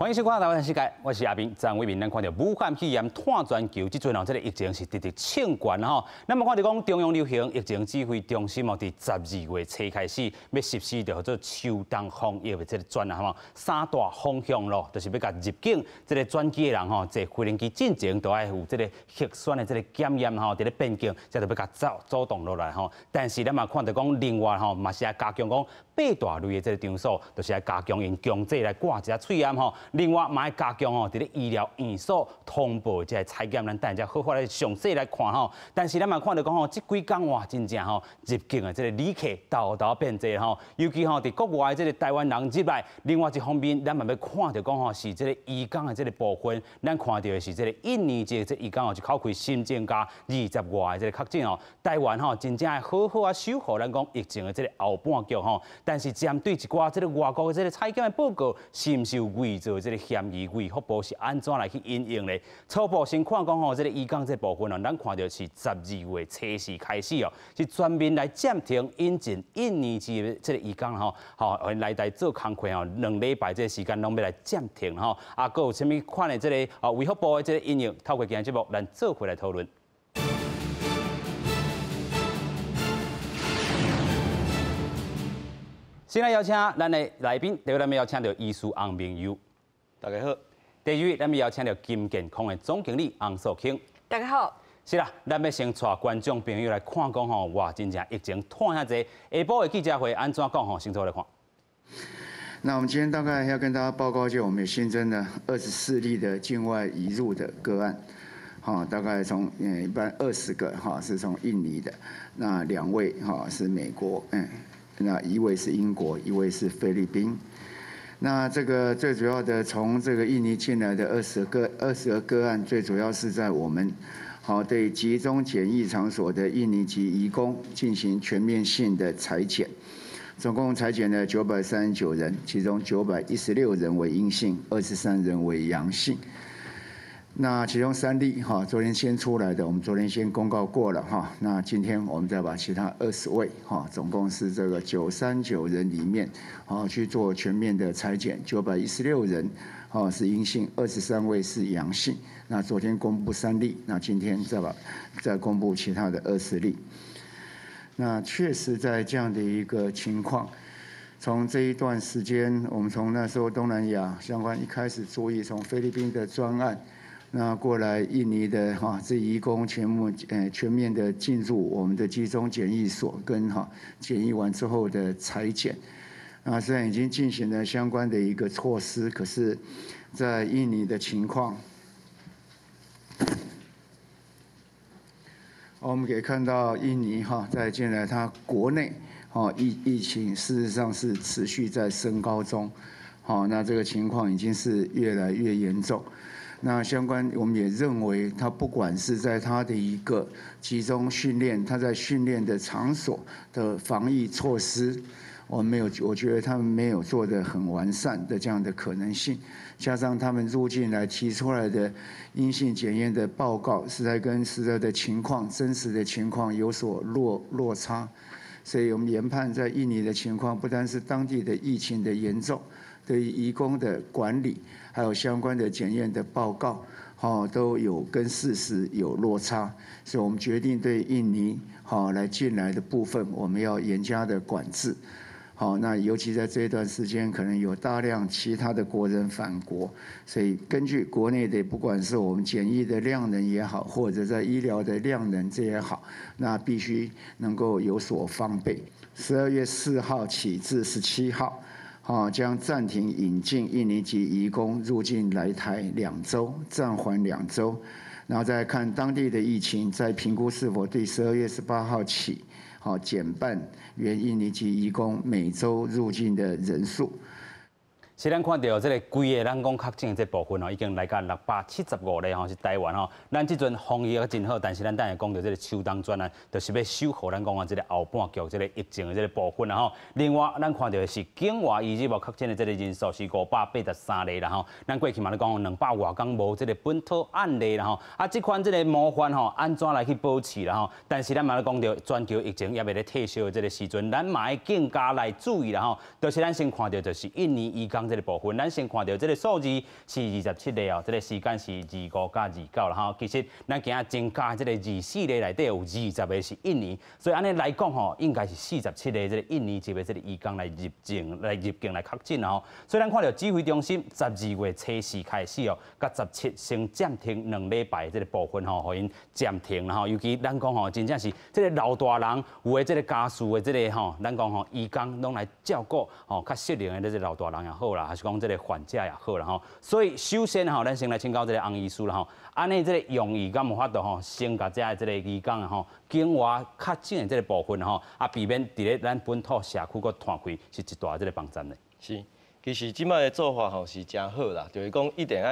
欢迎收看《台湾世界》，我是阿平。张伟民，咱看到武汉肺炎拖全球，即阵这个疫情是直直冲关吼。咱么看到讲中央流行疫情指挥中心伫12月初开始要实施叫做秋冬防疫的这个专案三大方向咯，就是要甲入境这个转机的人坐飞机进前都要有这个核酸的这个检验伫咧边境，才就要甲走动落来但是咱嘛看到讲另外嘛是要加强讲8大类的这个场所，就是要加强因强制来挂一下喙炎另外，嘛要加强伫咧医疗院所通报即个采检，咱等下好好来详细来看但是咱嘛看到讲即几天哇，真正入境的即个旅客道变济尤其伫国外即个台湾人入来。另外一方面，咱嘛要看到讲是即个移工的即个部分，咱看到的是即个印尼籍即移工就口开新增加20外的即个确诊台湾真正好好守护咱讲疫情的即个后半局但是针对一寡即个外国的即个采检的报告，是毋是有伪造即个嫌疑？卫福部是安怎来去因应咧？初步先看讲即个移工这部分咱看到是12月初四开始是全面来暂停引进印尼籍的即个移工来台做工课2礼拜这个时间拢要来暂停还有啥物款的即个卫福部的即个应用，透过今日节目咱做回来讨论。先来邀请咱的来宾，第一咱们邀请到医师洪明友，大家好。第二位，咱们邀请到金健康的总经理洪素卿，大家好。是啦，咱要先带观众朋友来看讲哇，真正疫情拖遐济，下晡的记者会安怎讲先做来看。那我们今天大概要跟大家报告，就我们新增的24例的境外移入的个案，大概从一般20个是从印尼的，那2位是美国，那1位是英国，1位是菲律宾。那这个最主要的从这个印尼进来的20个个案，最主要是在我们对集中检疫场所的印尼籍移工进行全面性的采检，总共采检了939人，其中916人为阴性，23人为阳性。那其中3例昨天先出来的，我们昨天先公告过了那今天我们再把其他20位总共是这个939人里面去做全面的采检，916人是阴性，23位是阳性。那昨天公布3例，那今天再公布其他的20例。那确实在这样的一个情况，从这一段时间，我们从那时候东南亚相关一开始注意，从菲律宾的专案。那过来印尼的这移工全面的进入我们的集中检疫所，跟检疫完之后的采检，虽然已经进行了相关的一个措施，可是，在印尼的情况，我们可以看到印尼在近来它国内疫情事实上是持续在升高中，那这个情况已经是越来越严重。那相关我们也认为，他不管是在他的一个集中训练，他在训练的场所的防疫措施，我觉得他们没有做得很完善的这样的可能性，加上他们入境来提出来的阴性检验的报告，是在跟实在的情况、真实的情况有所落差，所以我们研判在印尼的情况，不单是当地的疫情的严重。对于移工的管理，还有相关的检验的报告，都有跟事实有落差，所以我们决定对印尼来进来的部分，我们要严加的管制。那尤其在这一段时间，可能有大量其他的国人返国，所以根据国内的，不管是我们检疫的量能也好，或者在医疗的量能这也好，那必须能够有所防备。12月4号起至17号。将暂停引进印尼籍移工入境来台2周，暂缓2周，然后再看当地的疫情，再评估是否对12月18号起，减半原印尼籍移工每周入境的人数。是咱看到这个规个咱讲确诊这部分已经来到675例是台湾咱这阵防疫真好，但是咱等下讲到这个秋冬专案，就是要守护咱讲这个后半局这个疫情的这个部分另外，咱看到的是境外移入确诊的这个人数是583例咱过去嘛咧讲200外天无这个本土案例这款这个模范安怎来去保持但是咱嘛咧讲到全球疫情也未咧退烧的这个时阵，咱嘛要更加来注意就是咱先看到就是印尼移工。工这个部分，咱先看到这个数字是27例哦，这个时间是25加29啦吼。其实咱今仔增加这个24例内底有20个是印尼，所以安尼来讲吼，应该是47例这个印尼籍的这个移工来入境来确诊哦。所以咱看到指挥中心12月初4开始哦，甲17先暂停2礼拜这个部分吼，互因暂停啦吼。尤其咱讲吼，真正是这个老大人有的这个家属的这个吼，咱讲吼移工拢来照顾吼，较适龄的这个老大人也好啦，还是讲这个患者也好啦吼。所以首先吼，咱先来请教这个洪医师啦吼，安尼这个用医敢有法度吼，先甲这个移工啊吼，境外确诊的这个部分吼，啊避免伫咧咱本土社区个摊开是一大这个帮站的。是，其实即摆的做法吼是真好啦，就是讲一定要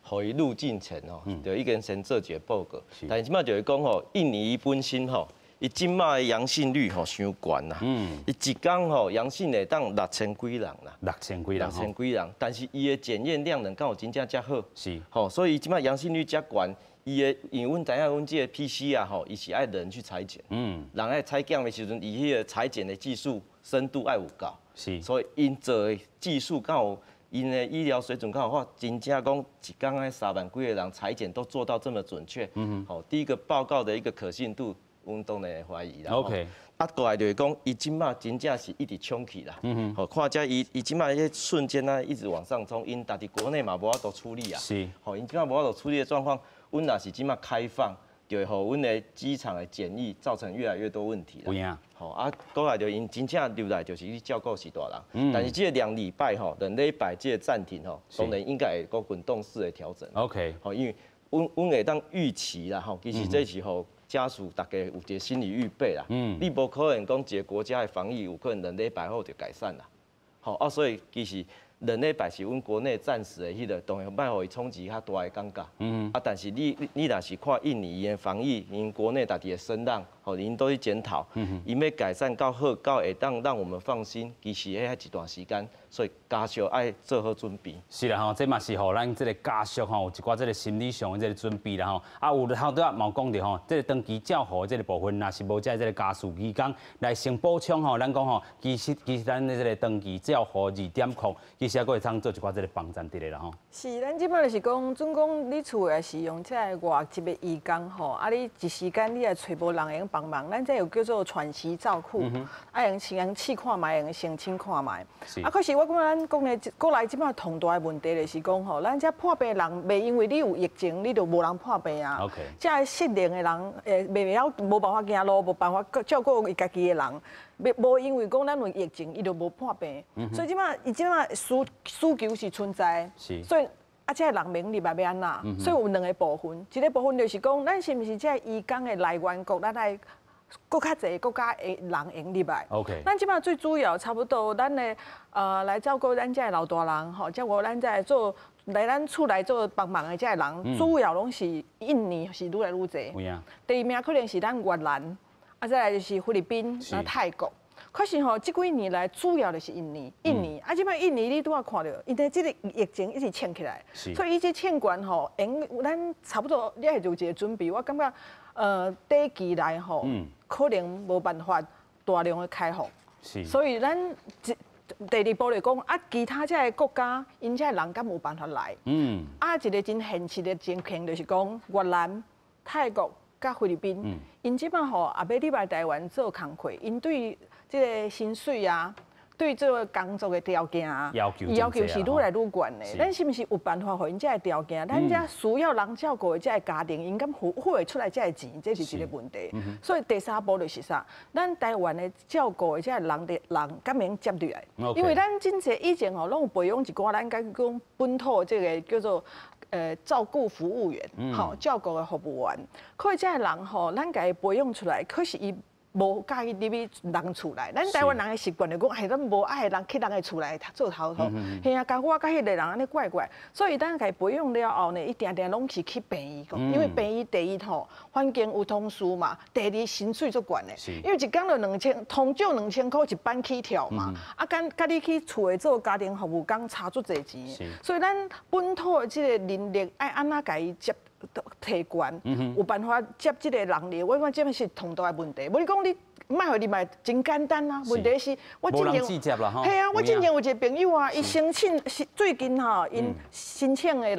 互伊入境前吼，就已经先做一个报告。但是即摆就是讲吼，印尼伊本身吼。伊即卖的阳性率吼伤悬啦，伊一天吼阳性会当6000几人啦，6000几人，6000几人，但是伊的检验量能敢有真正遮好？是，吼，所以即卖阳性率遮悬，伊的因为阮知影阮即个 PCR 吼，伊是爱人去采检，人爱采检的时阵，伊迄个采检的技术深度爱有够，是，所以因做的技术敢有。因的医疗水准刚好话，真正讲一天爱3万几个人采检都做到这么准确，好，第一个报告的一个可信度。阮当然会怀疑啦。OK， 啊，过来就是讲，伊即马真正是一直冲起啦。好，看遮伊即马迄瞬间啊，一直往上冲，因家己国内嘛无法度处理啊。是。好，因即马无法度处理的状况，阮若是即马开放，就会互阮的机场的检疫造成越来越多问题啦。有影。好啊，过来就因真正入来就是去照顾是大人，但是这2礼拜吼，2礼拜这个暂停吼，当然应该会个滚动式的调整。OK。好，因为阮会当预期啦，吼，其实这是吼。家属大家有一个心理预备啦，你无可能讲一个国家的防疫有可能2礼拜后就改善啦，好啊，所以其实2礼拜是阮国内暂时的迄个，当然莫互伊冲击较大的感觉，啊，但是你若是看印尼的防疫，因国内家己的声浪，吼，因都去检讨，因要改善到好，到会当让我们放心，其实迄一段时间，所以家属爱做好准备。是啦吼，这嘛是吼咱这个家属吼有一寡这个心理上的这个准备啦吼，啊有头拄仔嘛讲着吼，这个登记照护这个部分，若是无这个家属义工来先补充吼，咱讲吼，其实咱的这个登记照护2.0，其实还佫会通做一寡这个帮站伫咧啦吼。是，咱即摆就是讲，准讲你厝也是用这个外籍的义工吼，啊你一时间你也找无人会帮忙，咱这有叫做喘息照顾，啊用先试看卖，用先请看卖。啊，可是我感觉咱国内国内即摆同大的问题就是讲吼，咱这破病人袂因为你有疫情，你就无人破病啊。OK。这适龄的人，袂晓无办法行路，无办法照顾伊家己的人，无因为讲咱有疫情，伊就无破病。所以即摆伊即摆需求是存在。是。所以啊，这人民入来要安怎？所以有2个部分，一个部分就是讲，咱是毋是这移工的来源国，咱来。更较侪国家的人用入来。OK。咱即摆最主要差不多，咱的来照顾咱这老大人吼，照顾咱这做来咱厝内做帮忙的这人，主要拢是印尼是愈来愈侪。有影。第2名可能是咱越南，啊再来就是菲律宾、泰国。可是吼，这几年来主要就是印尼，啊，即摆印尼你拄仔看到，因为这个疫情一直呛起来，所以伊这欠管吼，咱差不多你会有一个准备，我感觉短期内吼，可能无办法大量的开放，所以咱第2步来讲，啊，其他这个国家，因这人敢有办法来，啊，一个真现实的情况就是讲越南、泰國、甲菲律賓，因即摆吼也要入来台湾做工课，因对即个薪水啊，对这个工作的条件啊，要求是愈来愈悬的。咱是毋是有办法互因这个条件？咱这需要人照顾的这个家庭，因敢付会出来这个钱，这是一个问题。所以第3步就是啥？咱台湾的照顾的这个人敢免接入来？因为咱真侪以前吼，拢有培养一寡咱讲本土这个叫做。照顾服务员，好，照顾的服务员，可是这个人吼，咱家培养出来，可是伊无介意入去人厝内。咱台湾人的习惯就讲，哎，咱无爱人去人的厝内做头头，嘿啊，甲我甲迄个人安尼怪怪。所以咱家培养了后呢，一定定拢是去病医，因为病医第1吼，环境有通舒嘛，第2薪水足悬的，因为一工就2000，通少2000块一班起跳嘛，啊，甲你去厝的做家庭服务工差足侪钱，所以咱本土的这个能力爱安怎甲伊接。提悬，有办法接这个人力，我讲这是同大的问题。无你讲你卖互你买真简单啊。问题是，我无人直接啦吼。系啊，我之前有一个朋友啊，伊申请最近吼，因申请的人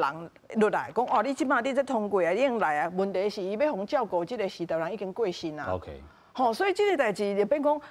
落来讲，哦，你即摆你这通过啊，你用来啊。问题是伊要互照顾，这个时代人已经过身啊。OK。吼，所以这个代志就变讲。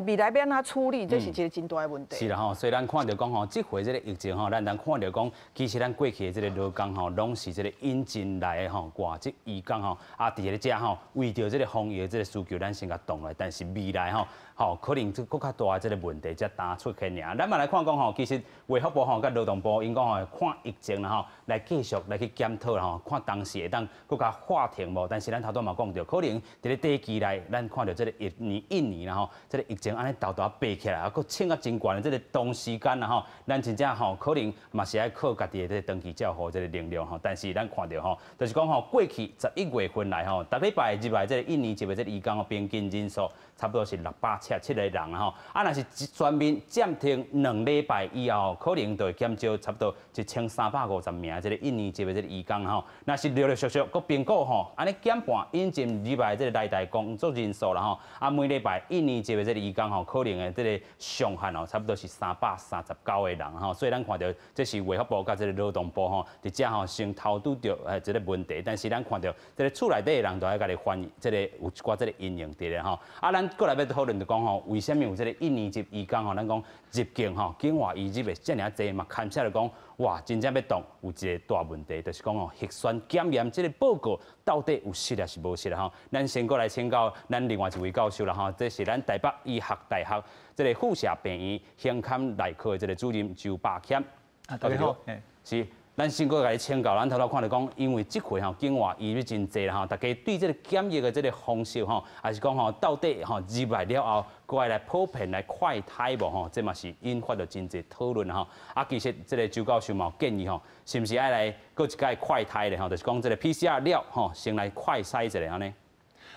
未来要安怎处理，这是一个真大的问题。是啦吼，所以咱看到讲吼，这回这个疫情吼，咱看到讲，其实咱过去的这个劳工吼，拢是这个引进来的吼，外籍移工吼，啊，伫个遮吼，为着这个防疫的这个需求，咱先甲动来。但是未来吼，可能这更较大的这个问题才打出去尔。咱嘛来看讲吼，其实卫福部吼甲劳动部因讲吼，看疫情啦吼，来继续来去检讨啦吼，看当时会当更加化停无。但是咱头拄嘛讲到，可能伫咧第一期内，咱看到这个印尼啦吼，这个疫情安尼豆豆爬起来，啊，佫请啊真悬的这个长时间啦吼，咱真正吼可能嘛是爱靠家己的这个长期照护这个能量吼，但是咱看到吼，就是讲吼过去11月份来吼，逐礼拜入来这个印尼籍的这个移工吼，平均人数差不多是677个人吼，啊，若是全面暂停2礼拜以后，可能就会减少差不多1350名这个印尼籍的这个移工吼，若是陆陆续续佫评估吼，安尼减半引进入来这个内台工作人数啦吼，啊每礼拜印尼籍的这个移工吼，可能的这个上限哦，差不多是339个人吼，所以咱看到这是卫福部甲这个劳动部吼，伫遮吼先头拄着这个问题，但是咱看到这个厝内底的人都爱甲你翻译，这个有一寡这个阴影伫咧吼，啊咱过来要讨论就讲吼，为什么有这个印尼籍移工吼，咱讲入境吼境外移入的遮尔济嘛，看起来讲哇，真正要动有一个大问题，就是讲吼核酸检验这个报告到底有实还是无实啦吼？咱先过来请教咱另外一位教授啦吼，这是咱台北医学大学这个附设病院胸腔内科的这个主任周百谦。大家好，是。咱先过来请教，咱头头看到讲，因为这回吼境外移入真济啦吼，大家对这个检疫的这个方式吼，还是讲吼到底吼入来了后，过来普遍来快筛无吼，这嘛是引发了真济讨论吼。啊，其实这个周教授嘛建议吼，是不是爱来搁一届快筛咧吼？就是讲这个 PCR 了吼，先来快筛一下安尼。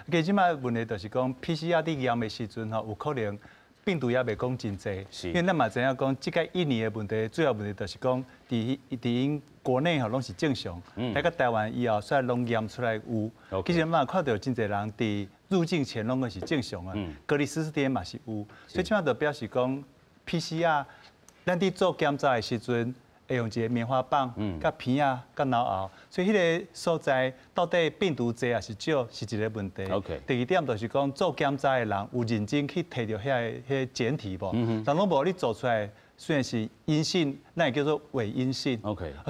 其实即摆问题就是讲 PCR 伫验的时阵吼，有可能病毒也未讲真济，因为咱嘛知影讲，即个印尼的问题，主要问题就是讲，伫因国内吼拢是正常，来到台湾以后，虽然拢验出来有，其实嘛看到真侪人伫入境前拢个是正常啊，隔离14天嘛是有，所以即摆就表示讲 PCR， 咱伫做检查的时阵。会用一个棉花棒、甲片啊、甲脑后，所以迄个所在到底病毒多还是少，是一个问题。第二点就是讲做检查的人有认真去摕到遐检体无？但拢无你做出来，虽然是阴性，那也叫做伪阴性。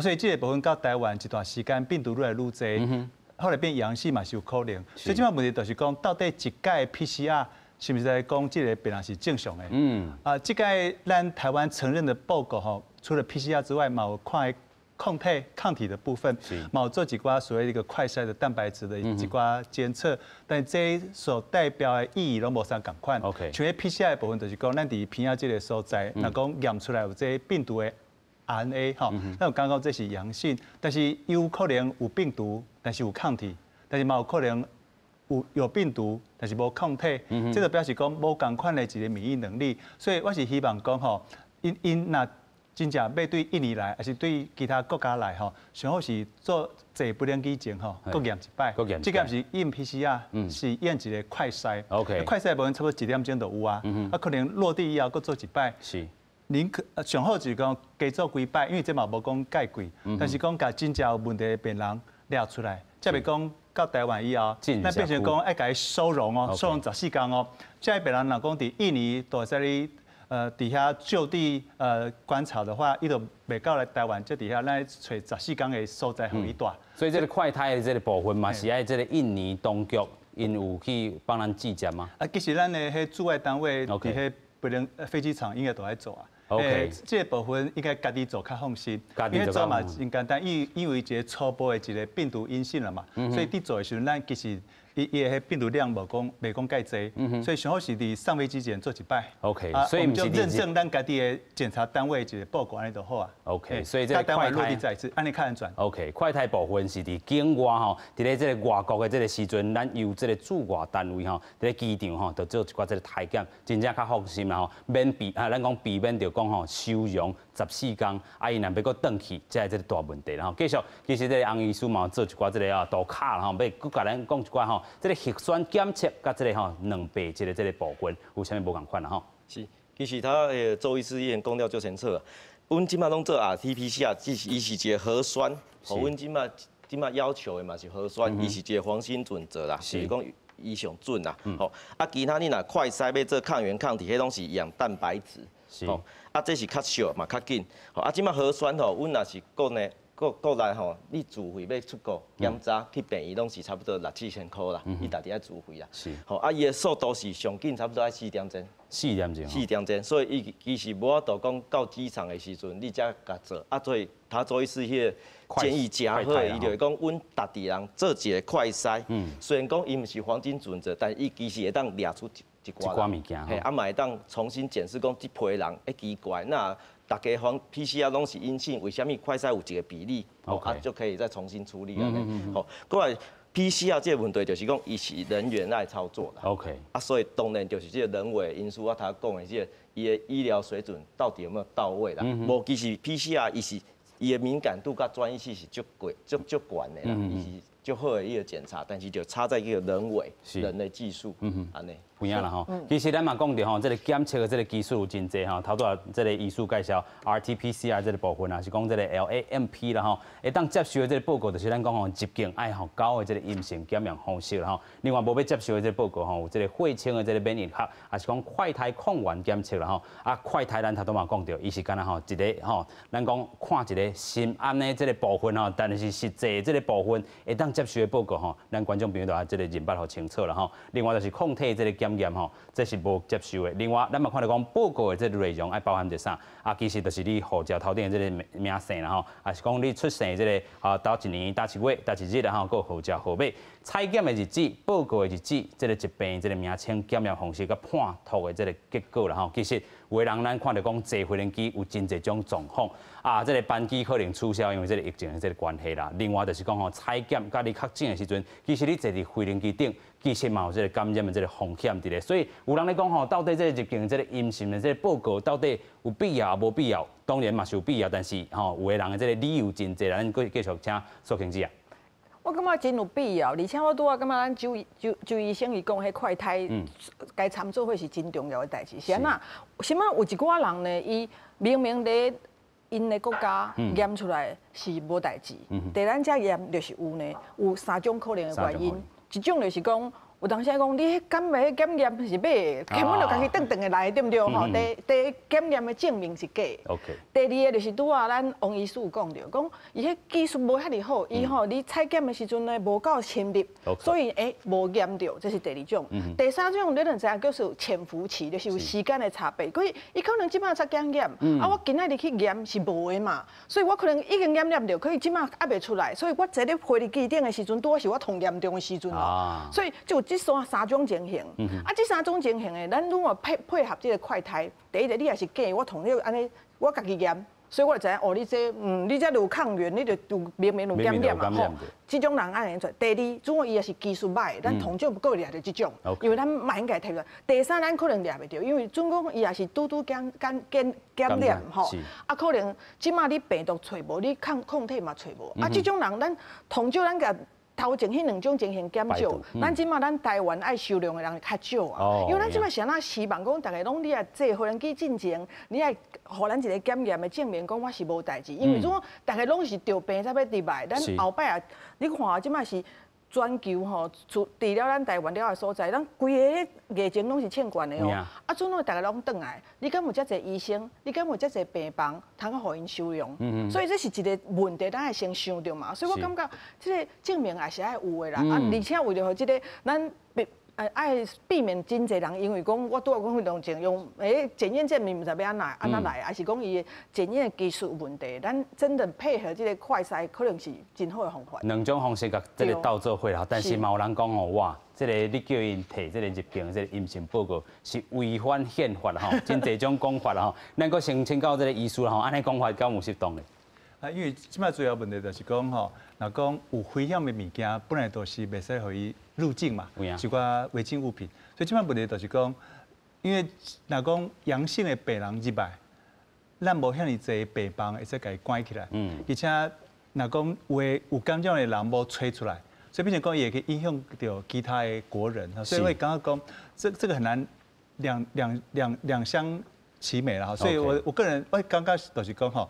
所以这个部分到台湾一段时间，病毒愈来愈多，后来变阳性嘛是有可能。所以这摆问题就是讲，到底一届 PCR 是不是在讲这个病人是正常的？这届咱台湾承认的报告吼。除了 PCR 之外，有看抗体的部分，有做几寡所谓一个快筛的蛋白质的几寡监测，但这所代表的意义拢无啥共款。像迄 PCR 的部分，就是讲咱伫片仔这个所在，若讲验出来有这病毒的 RNA 吼，咱有感觉这是阳性，但是有可能有病毒，但是有抗体，但是嘛有可能有病毒，但是无抗体，这就表示讲无共款的一个免疫能力。所以我是希望讲吼，因若真正要对印尼来，还是对其他国家来吼，上好是做坐不良机前吼，各验一摆。这个是验 PCR，是验一个快筛。快筛部分差不多1点钟就有啊，可能落地以后各做一摆。是。您上好就是讲加做几摆，因为这嘛无讲介贵，但是讲甲真正有问题的病人抓出来，才袂讲到台湾以后，那变成讲爱甲伊收容哦，收容14天哦。这病人若讲伫印尼都在哩。底下就地观察的话，伊就袂到来台湾，这底下咱找14天的所在互伊带。所以这个快筛的这个部分嘛，是爱这个印尼当局因有去帮咱计价吗？其实咱的迄驻外单位伫迄不能飞机场应该都在做啊。这个部分应该家己做较放心，因为做嘛真简单，因为一个初步的一个病毒阴性了嘛，所以伫做的时候，咱其实。伊的病毒量袂讲介济，所以上好是伫上飞机前做一摆。所以唔就认证咱家己的检查单位一个报告安尼就好啊。所以这个快落地再一次，安尼较安全。快筛部分是伫境外吼，伫咧这个外国的这个时阵，咱由这个驻外单位吼，伫咧机场吼，就做一寡这个体检，真正较放心啦吼，咱讲避免着讲吼收容14天，伊若要搁转去，才这个大问题啦吼。继续，其实这个洪医师嘛做一寡这个图卡啦吼，要搁甲咱讲一寡吼。这个核酸检测甲这个两倍这个部分有啥物无共款啦吼？是，其实他周医师已经讲了足清楚啊。阮即马拢做 RT-PCR， 伊是一个核酸，吼，阮即马要求的嘛是核酸，伊是一个黄金准则啦，就是讲伊上准啦，吼。啊，其他你若快筛要做抗原抗体，迄拢是验蛋白质，吼。啊，这是较俗嘛，较紧。吼，啊，即马核酸吼，阮若是国内吼，你自费要出国检查去病院，拢是差不多6、7千块啦，伊家己爱自费啦。是。吼，啊，伊的速度是上紧，差不多爱4点钟。4点钟，所以伊其实无法度讲到机场的时阵，你才甲做。啊，所以他做医师迄个建议诚好的，伊就会讲，阮家己人做一个快筛。虽然讲伊毋是黄金准则，但伊其实会当掠出一寡物件。嘿，啊嘛会当重新检视讲这批人会奇怪，那大家PCR 拢是阴性，为虾米快筛有一个比例？啊，就可以再重新处理啊。好，过来。PCR 这个问题就是讲，伊是人员来操作的。OK。啊，所以当然就是这个人为因素啊，他讲的这个伊的医疗水准到底有没有到位啦？无其实 PCR 伊的敏感度甲专业性是足悬的啦，伊是足好的一个检查，但是就差在一个人为人的技术，安尼。有影啦吼，其实咱嘛讲到吼，这个检测的这个技术有真济吼，头拄啊这个医师介绍 RT-PCR 这个部分啊，是讲这个 LAMP 啦吼，会当接受的这个报告就是咱讲吼，入境爱吼高的这个阴性检验方式啦吼。另外无要接受的这个报告吼，有这个血清的这个免疫学，也是讲快筛抗原检测啦吼。啊，快筛咱头拄嘛讲到，伊是干呐吼，一个吼，咱讲看一个心安的这个部分吼，但是实际这个部分会当接受的报告吼，咱观众朋友都要这个认捌好清楚啦吼。另外就是抗体这个检验吼，这是无接受的。另外，咱嘛看到讲报告的这个内容爱包含着啥？啊，其实就是你护照头顶的这个名姓啦吼，也是讲你出生这个倒一年、倒一月、倒一日啦吼，个护照号码、采检的日子、报告的日子，这个疾病这个名称、检验方式、甲判图的这个结果啦吼。其实有的人咱看到讲坐飞机有真侪种状况啊，这个班机可能取消，因为这个疫情的这个关系啦。另外就是讲吼，采检甲你确诊的时阵，其实你坐伫飞机顶。其实嘛有这个感染的这个风险伫咧，所以有人咧讲吼，到底这个入境这个阴性的这个报告到底有必要无必要？当然嘛是有必要，但是吼有的人的这个理由真济，咱继续请苏庆之啊。我感觉真有必要，而且我拄仔感觉咱周医生伊讲，迄快筛该参做伙是真重要的代志。是安那？什么有一寡人呢？伊明明咧因的国家验出来是无代志，但咱遮验就是有呢，有3种可能的原因。一种就是讲，有当时讲你迄检验是假的，根本就家己顿的来，对不对？吼，第一检验的证明是假。OK。第二个就是拄仔咱王医师讲着，讲伊迄技术无遐尼好，伊吼你采检的时阵呢无够深入，所以无验着，这是第二种。第三种你就知影叫做潜伏期，就是有时间的差别。伊可能即摆才检验，啊我今仔日去验是无的嘛，所以我可能已经验着，可以即摆还袂出来，所以我坐咧飞机顶的时阵，拄仔是我同严重的时阵哦，所以就这三种情形。啊，这3种情形的，咱如果配合这个快筛，第一个你也是假，我同你安尼，我家己验，所以我就知影哦，你这有抗原，你就明有检验嘛吼。这种人安尼做。第二，如果伊也是技术歹，咱同种不够掠着这种，因为咱嘛应该摕出来。第三，咱可能掠袂着，因为准讲伊也是拄检验吼，啊可能即马你病毒找无，你抗体嘛找无，啊这种人咱同少咱甲。头前迄2种情形减少，咱即马咱台湾爱收容的人较少啊，因为咱即马是安那希望讲，大家拢你爱坐飞机进前，你爱互咱一个检验的证明，讲我是无代志。因为如果大家拢是着病才要入来，咱后摆啊，你看即马是全球吼，除了咱台湾了的所在，咱规个疫情拢是欠悬的哦。啊，阵拢大家拢转来，你敢有遮侪医生？你敢有遮侪病房，通个互因收容？所以这是一个问题，咱爱先想着嘛。所以我感觉这个证明也是爱有的啦。啊，而且为了这个咱爱避免真侪人因为讲我拄仔讲用检验证明，毋知要安那来，还是讲伊检验技术有问题，咱真的配合这个快筛，可能是真好的方法。2种方式甲这个斗做伙啦，但是嘛有人讲哦，哇，这个你叫因摕这个入境这个阴性报告是违反宪法啦吼，真侪种讲法啦吼，咱阁先请教这个医师啦吼，安尼讲法敢有适当的？啊，因为即摆主要问题就是讲吼，若讲有危险的物件，本来都是袂使互伊入境嘛，是寡违禁物品。所以即摆问题就是讲，因为若讲阳性的病人入来，咱无遐尼侪病房会使甲伊关起来，而且若讲有感染的人无吹出来，所以变成讲也可以影响到其他的国人，所以我刚刚讲这个很难两相其美啦。所以我个人我刚刚就是讲吼，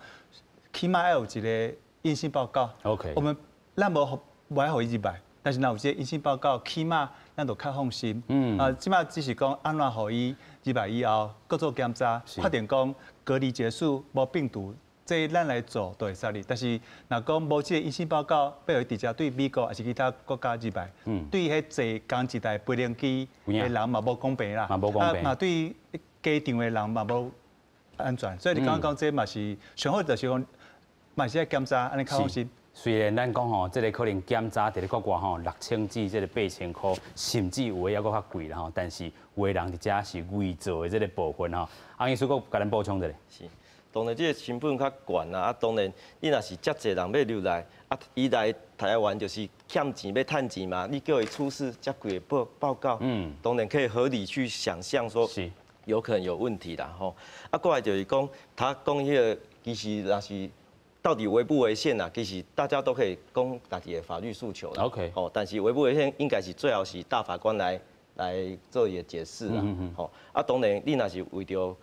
起码要有一个阴性报告。OK， 我们咱无爱互伊入来，但是若有这个阴性报告，起码咱就较放心。起码只是讲安怎互伊入来以后，各做检查，确定讲隔离结束无病毒。这咱来做都会使哩，但是若讲无这个阴性报告，比如直接对美国还是其他国家入来，对迄坐同一台飞行机的人嘛无公平啦，嘛无公平，嘛对机场的人嘛无安全，所以你刚刚讲这嘛是上好就是讲，嘛是要检查，安尼较放心。虽然咱讲吼，这个可能检查伫咧国外吼6000至这个8000块，甚至有诶还阁较贵啦吼，但是有诶人伫遮是伪造的这个部分吼，洪医师阁甲咱补充一下。是。当然，这个成本较悬啊！当然，你若是遮济人要留来，伊来台湾就是欠钱要趁钱嘛。你叫伊出示遮贵的报告，当然可以合理去想象说，有可能有问题啦吼。过来就是讲，他讲迄个其实若是到底违不违宪啊？其实大家都可以讲家己的法律诉求啦。OK， 但是违不违宪，应该是最好是大法官来做伊的解释啦。当然，你若是为着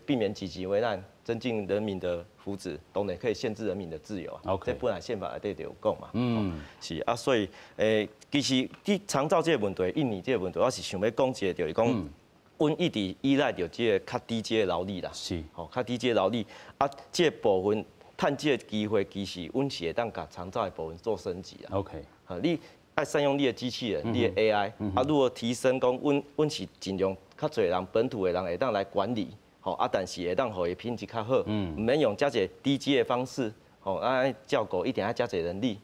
避免己急为难。增进人民的福祉，当然可以限制人民的自由啊。这本来宪法内底就有讲嘛。是啊，所以其实你长照这个问题、印尼这个问题，我是想要讲一个，就是讲，阮一直依赖着这个较低阶的劳力啦。是。较低阶劳力这部分趁这个机会，其实阮是会当甲长照的部分做升级啊。OK。你爱善用你的机器人、你的 AI，如果提升讲，阮是尽量较侪人本土的人会当来管理。但是会当互伊品质较好，唔免用遮侪低阶的方式，照顾一定要遮侪人力，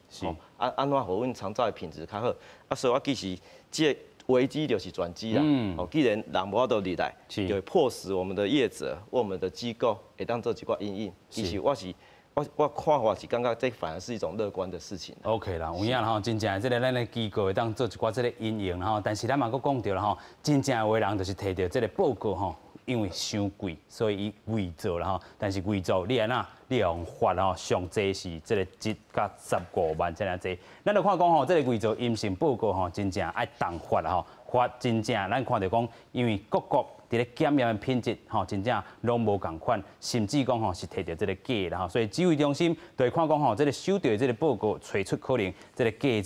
安怎互阮长照的品质较好？所以我其实这危机就是转机啦。既然人无法度入来，就会迫使我们的业者、我们的机构会当做一寡因应。其实我看法是感觉这反而是一种乐观的事情。OK 啦，有影啦吼，真正这个咱的机构会当做一寡这个因应啦吼，但是咱嘛阁讲到啦吼，真正有的人就是摕到这个报告吼。因为伤贵，所以伊伪造啦吼。但是伪造你安那，你用罚吼，上济是这个1到15万这样济。咱就看讲吼，这个伪造阴性报告吼，真正爱重罚啦吼。罚真正咱看到讲，因为各国伫咧检验的品质吼，真正拢无共款，甚至讲吼是摕到这个假啦吼。所以指挥中心就会看讲吼，这个收到这个报告，找出可能这个假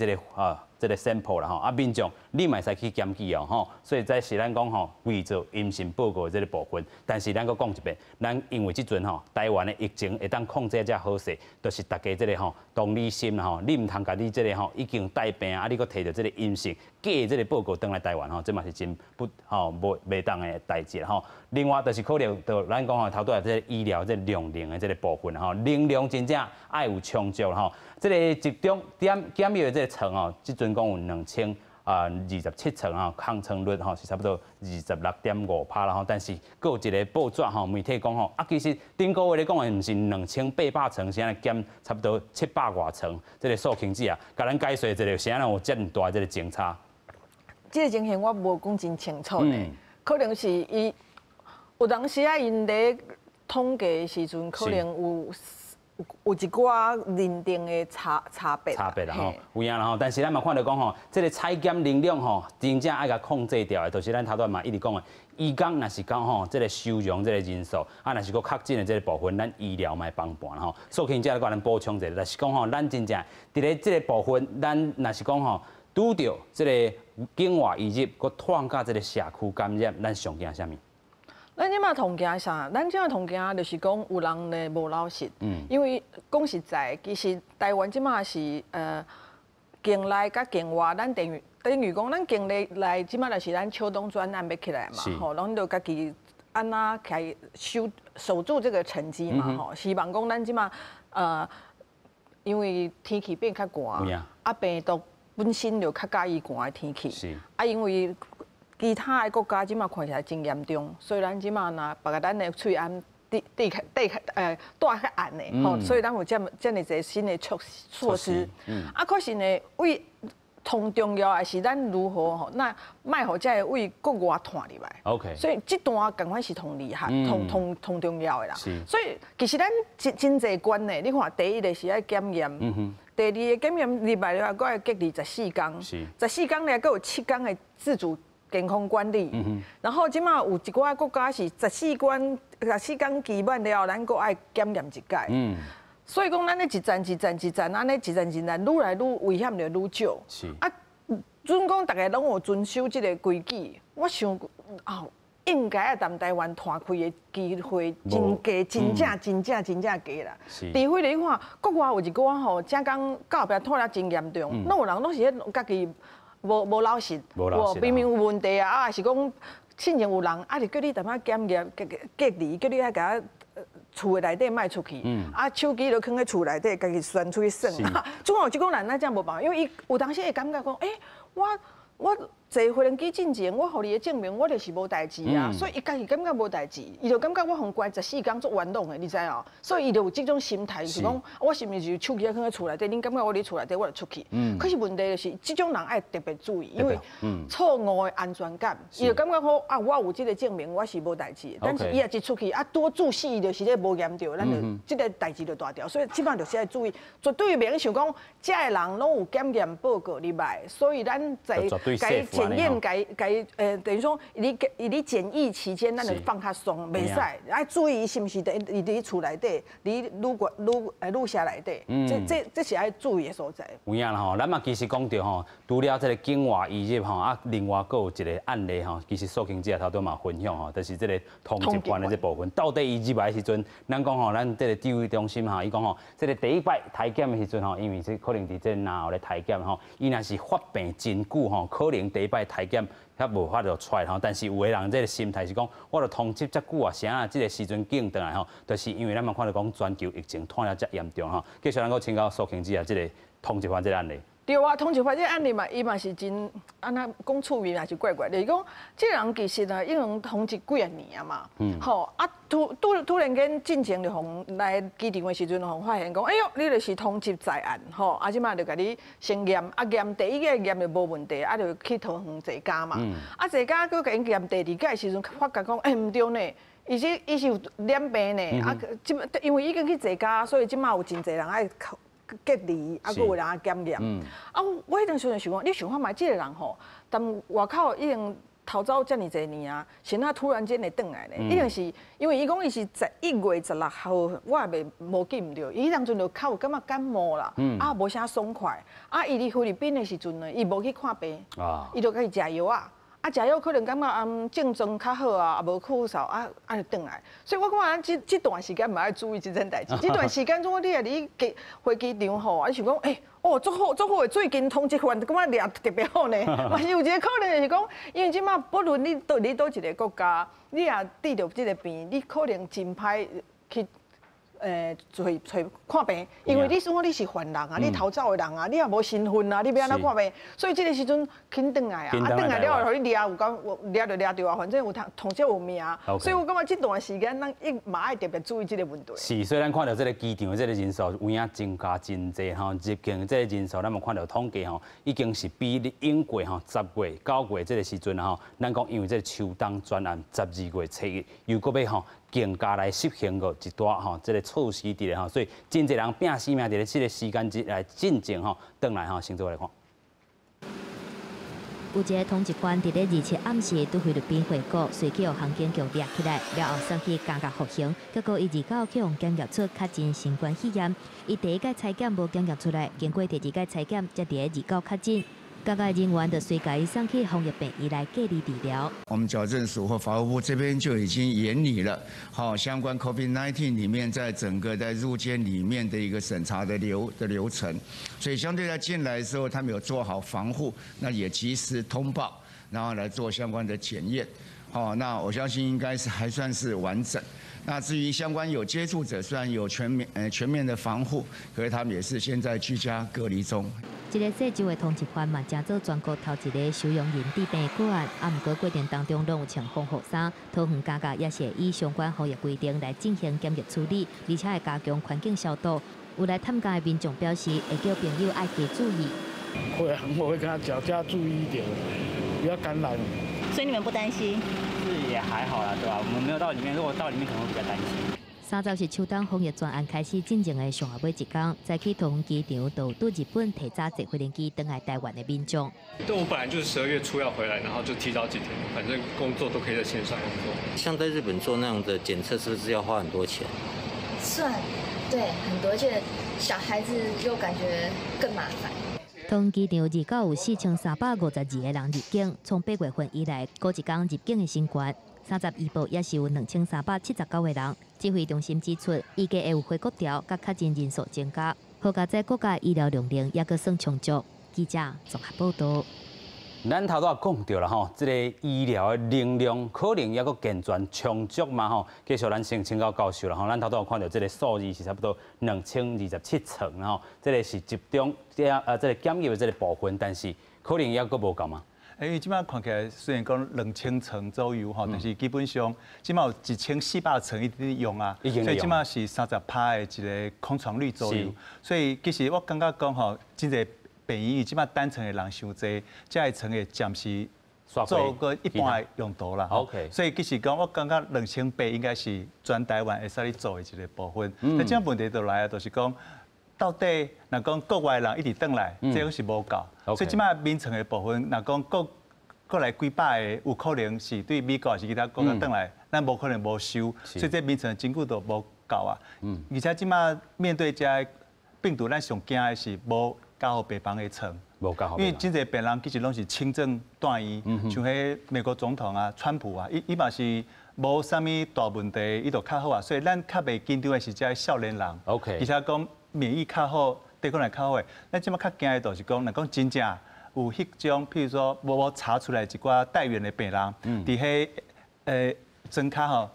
这个 sample 啦吼，民众你嘛使去检举哦吼，所以这是咱讲吼伪造阴性报告的这个部分。但是咱搁讲一遍，咱因为即阵吼台湾的疫情会当控制遮好势，就是大家这个吼同理心啦吼，你唔通家己这个吼已经带病啊，你搁摕到这个阴性假的这个报告登来台湾吼，这嘛是真袂当的代志啦吼。另外就是可能就咱讲吼头拄仔这个医疗这量能的这个部分吼，能量真正爱有充足啦吼。这个集中检疫的这个床哦，即阵讲有2027床吼，抗床率吼是差不多26.5%啦吼。但是佫有一个报纸吼，媒体讲吼，其实顶个月咧讲的毋是2800床，是安尼减差不多700外床，这个数经济啊，甲咱解说一下，是安尼有遮尔大这个情差。这个情形我无讲真清楚呢，可能是伊有当时啊，因咧统计的时阵，可能有一寡认定的差别啦吼，有影啦吼。但是咱嘛看到讲吼，这个采检能量吼，真正爱甲控制掉的，就是咱头段嘛一直讲的，医工若是讲吼，这个收容这个人数，若是佫确诊的这个部分，咱医疗嘛帮办吼。所以今来甲咱补充一下，就是讲吼，咱真正伫咧这个部分，咱若是讲吼，拄到这个境外移入，佫创甲这个社区感染，咱上惊啥物？咱即马统计啥？咱即马统计就是讲有人咧无老实，因为讲实在，其实台湾即马是境内甲境外，咱等于讲咱境内来即马就是咱秋冬专案要起来嘛，吼，咱就家己安那开守住这个成绩嘛，吼，希望讲咱即马因为天气变较寒，病毒本身就较介意寒的天气，因为其他的国家即马看起来真严重，所以咱即马若把咱的喙安带较暗的吼，所以咱有这么一个新的措施。可是呢，为同重要的是咱如何吼，那卖互这个胃国外传入来。OK。所以这段赶快是同厉害、同重要的啦。所以其实咱真侪关呢，你看第一个是爱检验。第二个检验礼拜了，我会隔离14天，14天了，还有7天的自主健康管理。然后即马有一寡国家是14天期满了，咱阁爱检验一届。所以讲，咱咧一站，安尼一站，愈来愈危险就愈少。啊，准讲大家拢有遵守即个规矩，我想应该啊，咱台湾摊开的机会真低，真正低啦。除非你看国外有一寡吼，正讲到后壁拖了真严重，那有人拢是家己无老实，明明有问题啊，还是讲亲像有人啊，就叫你淡仔检验隔离，叫你啊甲厝的内底卖出去，手机就放在厝内底，家己旋出去耍。总有即种人，咱这无办法，因为伊有当时会感觉讲，我坐飞轮机进前，我互你的证明，我就是无代志啊，所以伊家己感觉无代志，伊就感觉我互关14天做冤枉的，你知哦？所以伊就有这种心态，是讲我是毋是手机放在厝内底，恁感觉我伫厝内底，我就出去。可是问题就是，这种人爱特别注意，因为错误的安全感，伊就感觉好啊，我有这个证明，我是无代志。但是伊也一出去啊，多注视，伊就是咧无严重，咱就这个代志就大条。所以基本上就是爱注意，绝对免想讲，这个人拢有检验报告入来，所以咱在该检验。等于说，你检疫期间，咱就放较松，袂使，爱注意是毋是伫厝内底，伫旅社内底，这是爱注意的所在。有影啦吼，咱嘛其实讲到吼，除了这个境外移入吼，啊，另外佫有一个案例吼，其实苏卿姐头拄嘛分享吼，就是这个通缉犯的这部分，到底伊入来的时阵，咱讲吼，咱这个指挥中心吼，伊讲吼，这个第一摆体检的时阵吼，因为这可能伫这南后咧体检吼，伊若是发病真久吼，可能第一摆体检遐无法度出来吼，但是有个人这个心态是讲，我著通缉遮久啊，啥啊，这个时阵紧倒来吼，就是因为咱嘛看到讲全球疫情拖了遮严重吼，继续咱阁请教苏卿姐啊，这个通缉犯这个案例。对啊，通缉犯这个案例嘛，伊嘛是真安那讲趣味也是怪怪，就是讲这个人其实啊，已经通缉几啊年啊嘛，吼啊突然间进前就互来机场的时阵，互发现讲，哎呦，你就是通缉在案，吼，啊即马就甲你先验，啊验第一个验就无问题，啊就去桃园坐监嘛，啊坐监佮甲因验第二届的时阵，发觉讲，毋对呢。伊是有染病呢，啊，因为已经去坐监，所以即马有真侪人爱隔离，啊，佮有人啊检验。啊，我迄阵时阵想讲，你想看嘛，这个人吼，但外口已经逃走遮尔侪年啊，现在突然间会转来呢，一定是因为伊讲伊是11月16号，我也无记唔着，伊迄当阵就较有感觉感冒啦，啊，无啥爽快，啊，伊伫菲律宾的时阵呢，伊无去看病，伊就开始食药啊。啊，食药可能感觉症状较好啊，也无咳嗽啊，就转来。所以我感觉这段时间嘛要注意这件代志。这段时间中，你啊，你飞机场吼，啊，想讲，足好的，最近通缉犯感觉掠特别好呢。嘛是有一个可能就是讲，因为即马不论你倒一个国家，你也得着这个病，你可能真歹去。找看病，因为你说你是犯人啊，你逃走的人啊，你也无身份啊，你要安怎看病？所以这个时阵紧转来啊，转来了后，你掠有讲掠着啊，反正有通缉有命啊。所以我感觉这段时间咱嘛爱特别注意这个问题。是，所以咱看到这个机场的这个人数有影增加真济吼，入境这个人数咱嘛看到统计吼，已经是比你英过吼10月、9月这个时阵吼，咱讲因为这个秋冬专案12月初一又搁要吼。更加来实行个一段吼，这个措施伫咧吼，所以真侪人拼死命伫咧这个时间之来进前吼，转来吼，先做来看。有一个通缉犯伫咧27暗时伫菲律宾回国，随去互航警局抓起来，了后送去监狱服刑。结果伊29去互检验出确诊新冠肺炎，伊第一届采检无检验出来，经过第二届采检才伫咧29确诊。各界人员就随甲伊送去防疫病院来隔离治疗。我们矫正署或法务部这边就已经研拟了，相关 COVID-19 里面在整个在入监里面的一个审查的流程，所以相对在进来的时候，他们有做好防护，那也及时通报，然后来做相关的检验。那我相信应该是还算是完整。那至于相关有接触者，虽然有全面的防护，可是他们也是现在居家隔离中。一个细州的通缉犯嘛，正做全国头一个收容人治病的个案，不过过程当中拢有穿防护衫，桃园监狱也是会依相关防疫规定来进行检疫处理，而且会加强环境消毒。有来探监的民众表示，会叫朋友爱加注意。会啊，我会跟他讲，叫他注意一点，不要感染。所以你们不担心？是也还好啦，对吧？我们没有到里面，如果到里面可能会比较担心。30是秋冬防疫专案开始进行的上下尾一天，在去桃园机场到日本提早坐飞轮机登来台湾的民众。对，我本来就是12月初要回来，然后就提早几天，反正工作都可以在线上工作。像在日本做那样的检测，是不是要花很多钱？算，对，很多，而且小孩子又感觉更麻烦。桃园机场日到有4352个人入境，从8月份以来，过一天入境的新冠，30医保也是有2379个人。指挥中心指出，预计会有回国潮，甲确诊人数增加，好加在国家医疗容量也阁算充足。记者综合报道。咱头拄也讲到了吼，这个医疗的能量可能也阁健全充足嘛吼。继续咱先请教教授啦吼，咱头拄有看到这个数字是差不多2027床吼，这个是集中这个检疫的这个部分，但是可能也阁无够嘛。因为即摆看起来虽然讲2000床左右吼，但是基本上即摆有1400床已经用啊，所以即摆是30%的一个空床率左右。所以其实我感觉讲吼，真侪病院即摆单床的人伤济，这一床的暂时做个一般的用途啦。OK。所以其实讲我感觉2800应该是全台湾会使你做的一个部分。但这样问题就来啊，就是讲。到底若讲国外人一直转来，这个是无够，所以即摆眠床的部分，若讲国来几百个，有可能是对美国还是其他国家转来，咱无可能无收，所以这眠床真久都无够啊。而且即摆面对这病毒，咱上惊的是无加护病房的床，因为真侪病人其实拢是轻症住院，像迄美国总统啊、川普啊，伊嘛是。无啥物大问题，伊就较好啊，所以咱较袂紧张的是这少年人，而且讲免疫较好，抵抗力较好的。咱即摆较惊的就是讲，若讲真正有迄种，譬如说无查出来一寡带源的病人，伫迄庄脚吼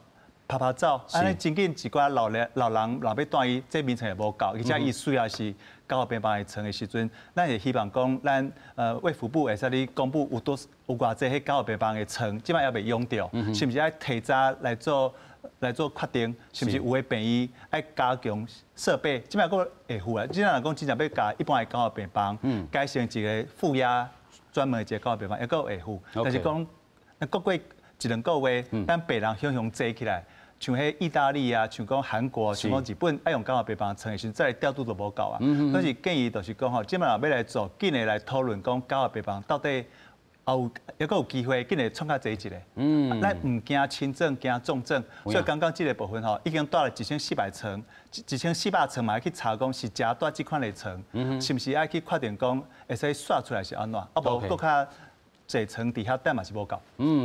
拍照，安尼真紧一寡老人若要住医，这眠床也无够，而且伊需要是加护病房的床的时阵，咱也希望讲咱卫福部会使你公布有偌济迄加护病房的床，即摆也未用到，是毋是爱提早来做决定？是毋是有诶病院爱加强设备？即摆个会付啊！即摆若讲真正要加一般的加护病房，改成一个负压专门的一个加护病房，也个会付。但是讲，过过一两个月，咱病人向坐起来。像迄意大利啊，像讲韩国，像讲日本，爱用加护病房床的时，再来调度都无够啊。所以建议就是讲吼，即摆若要来做，紧的来讨论讲加护病房到底也有机会，紧的创较济一个。咱唔惊轻症，惊重症，所以刚刚这个部分吼，已经到了1400床，1400床嘛，去查讲是加带这款的床，是不是爱去确定讲会使刷出来是安怎？啊无搁较。这层底下但嘛是无够，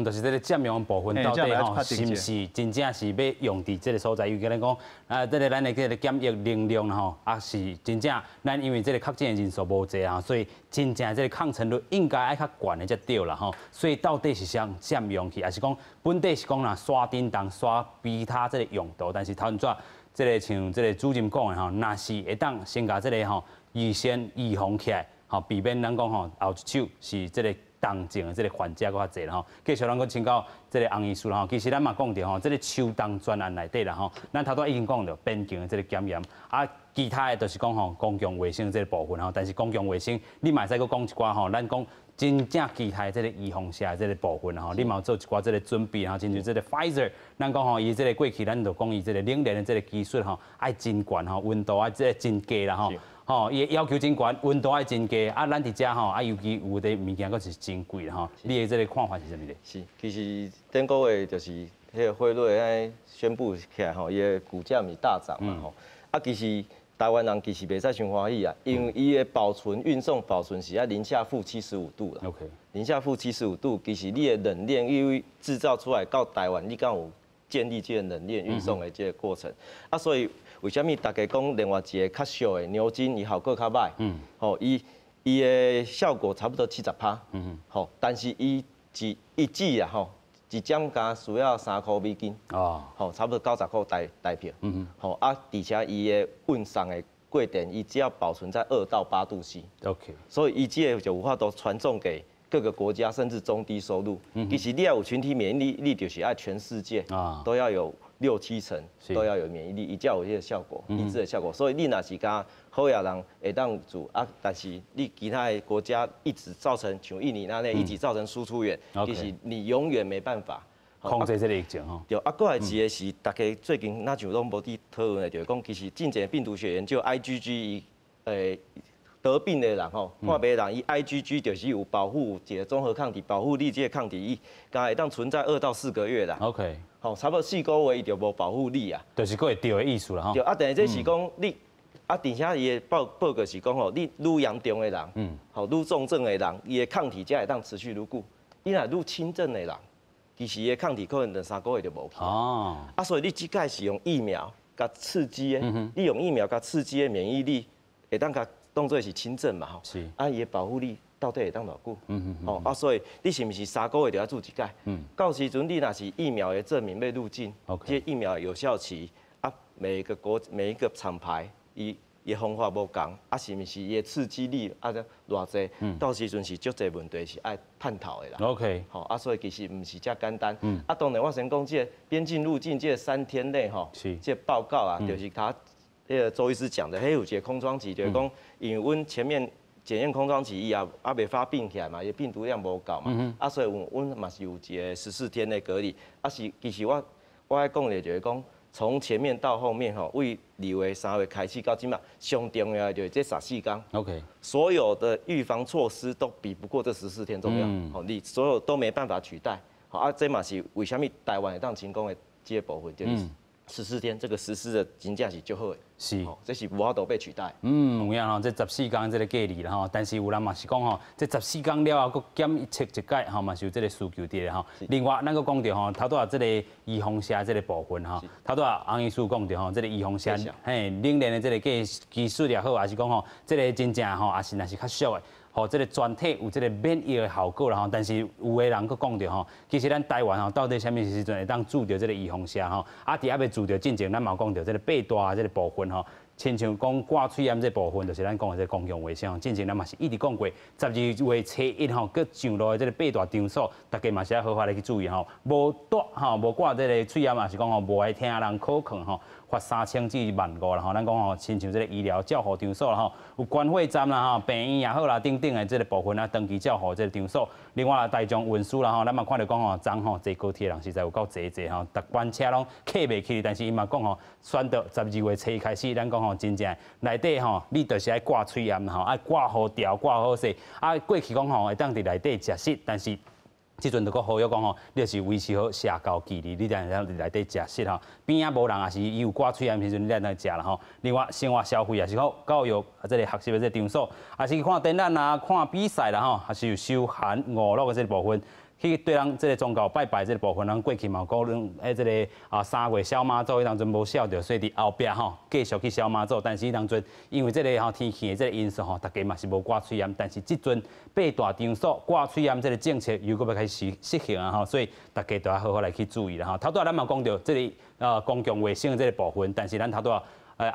就是这个占用部分到底吼，是不是真正是要用伫这个所在？有可能讲，这个咱的这个检疫能量吼，也是真正咱因为这个确诊的人数无济啊，所以真正这个抗成率应该爱较悬的才对啦吼。所以到底是想占用去，还是讲本地是讲啦刷叮当刷其他这个用途？但是头先这个像这个主任讲的吼，若是会当先甲这个吼预先预防起来，吼避免咱讲吼后一手是这个。重症的这个患者搁较济啦吼，继续咱搁请教这个洪医师啦吼。其实咱嘛讲到吼，这个秋冬专案内底啦吼，咱头拄已经讲到边境的这个检验，啊，其他的就是讲吼公共卫生这个部分吼。但是公共卫生，你嘛使搁讲一寡吼，咱讲真正其他的这个预防下这个部分吼，你嘛做一寡这个准备吼，亲像这个 Pfizer， 咱讲吼伊这个过去咱就讲伊这个冷链的这个技术吼，爱真悬吼，温度爱这个真低啦吼。吼，伊要求真悬，温度爱真低，啊，咱伫遮吼，啊，尤其有的物件佫是真贵啦吼。你的这个看法是啥物咧？是，其实顶个月就是迄个辉瑞安宣布起来吼，伊的股价咪大涨嘛吼。啊，其实台湾人其实袂使伤欢喜啊，因为伊的运送保存是零下负75度啦。OK。零下负75度，其实你的冷链因为制造出来到台湾，你敢有建立这个冷链运送的这个过程啊，所以。为什么大家讲另外一个较俗的牛津，伊效果较歹？吼，伊的效果差不多70%。吼，但是伊一剂啊，吼，一针加需要3块美金。哦。吼，差不多90块台票。吼，啊，而且伊的运送的过程，伊只要保存在2到8度C。OK。所以伊这个就有法度传送给各个国家，甚至中低收入。其实你要有群体免疫力，就是要全世界都要有。6、7成都要有免疫力，以才有这个效果，抑制的效果。所以你若是甲好亚人会当做啊，但是你其他的国家一直造成像印尼那类一直造成输出源，其实你永远没办法控制这个疫情吼。对，啊，过来一个是大家最近那像拢无伫讨论的，就是讲其实进前病毒学研究 IgG 得病的人吼，患病的人伊 IgG 就是有保护一个综合抗体，保护力这个抗体伊刚会当存在2到4个月啦。OK。吼，差不多4个月伊就无保护力啊。就是佫会掉的意思啦吼。对，啊，但是这是讲你。啊，而且伊的报告是讲吼，你愈严重的人，吼愈重症的人，伊的抗体才会当持续愈久。你若愈轻症的人，其实伊的抗体可能2、3个月就无去。哦。啊，所以你即届是用疫苗甲刺激的，你用疫苗甲刺激的免疫力，会当甲当做是轻症嘛吼。是。啊，伊的保护力到底会当偌久？哦，啊，所以你是毋是3个月就要做一届？到时阵你若是疫苗的证明要入境，这疫苗的有效期啊，每一个厂牌。伊方法无共，啊是毋是伊的刺激力啊偌济？到时阵是足济问题是爱探讨的啦。OK， 吼啊，所以其实毋是遮简单。啊，当然我先讲这边境入境这3天内吼，这报告啊，就是他周医师讲的，迄有一个空窗期，就是讲因为阮前面检验空窗期伊也未发病起来嘛，伊病毒量无够嘛，啊所以阮嘛是有一个14天的隔离。啊是其实我爱讲的就是讲。从前面到后面吼，为2月、3月开始到今嘛，上重要的就是这14天。OK， 所有的预防措施都比不过这14天重要。好，你所有都没办法取代。好啊，这嘛是为什么台湾会当成功的这个部分，就是14天这个实施的真正是足好的。是，这是无法度被取代。有影吼，这14天这个隔离啦吼，但是有人嘛是讲吼，这14天了后，佮检测一届吼，嘛是有这个需求伫咧吼。另外，咱佮讲到吼，头拄啊这个预防针这个部分吼，头拄啊洪医师讲到吼，这个预防针，嘿，冷链的这个技术也好，还是讲吼，这个真正吼，也是若是较俗的。吼，这个全体有这个免疫的效果啦吼，但是有的人佫讲到吼，其实咱台湾吼，到底什么时阵会当注到这个预防针吼？啊，伫还未注到进前，咱嘛讲到这个背大这个部分吼，亲像讲挂喙炎这部分，就是咱讲的这公共卫生。进前咱嘛是一直讲过，12月初1吼，佮上路的这个背大场所，大家嘛是要好好来去注意吼，无带吼，无挂这个喙炎嘛是讲吼，无爱听人口劝吼。罚3000至15000啦吼，咱讲吼，亲像这个医疗照护场所啦吼，有关会站啦吼，病院也好啦，等等的这个部分啊，登记照护这个场所。另外大众运输啦吼，咱嘛看到讲吼，昨吼坐高铁的人实在有够济吼，逐班车拢客袂起，但是伊嘛讲吼，选择12月初开始，咱讲吼，真正内底吼，你就是爱挂喙炎吼，爱挂好调，挂好势。啊，过去讲吼，会当伫内底食食，但是。即阵就搁呼吁讲吼，你就是维持好社交距离，你才会伫内底食食吼。边仔无人也是伊有挂喙炎时阵，你才能食啦吼。另外生活消费也是好，教育这个学习的这个场所，也是看展览啊、看比赛啦吼，还是有休闲娱乐的这个部分。去对人这个宗教拜拜这个部分，咱过去嘛讲论这个3月小妈祖，迄当阵无晓着，所以伫后壁吼继续去小妈祖。但是迄当阵因为这个吼天气的这个因素吼，大家嘛是无挂喙炎。但是即阵八大场所挂喙炎这个政策又搁要开始实行啊吼，所以大家都要好好来去注意啦吼。头拄仔咱嘛讲到这个公共卫生的这个部分，但是咱头拄仔。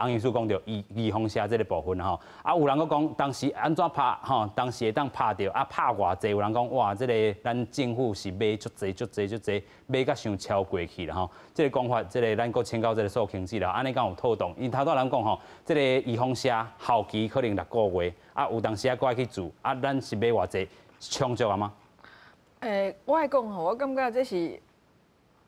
洪医师讲到预防针这个部分吼，啊有人佫讲当时安怎拍吼，当时会当拍到啊拍偌济，有人讲哇，这个咱政府是买足济，买甲伤超过去啦吼。这个讲法，这个咱佫请教这个数经济啦，安尼敢有透动？因头拄人讲吼，这个预防针效期可能6个月，啊有当时啊佫爱去做，啊咱是买偌济充足啊吗？我爱讲吼，我感觉这是。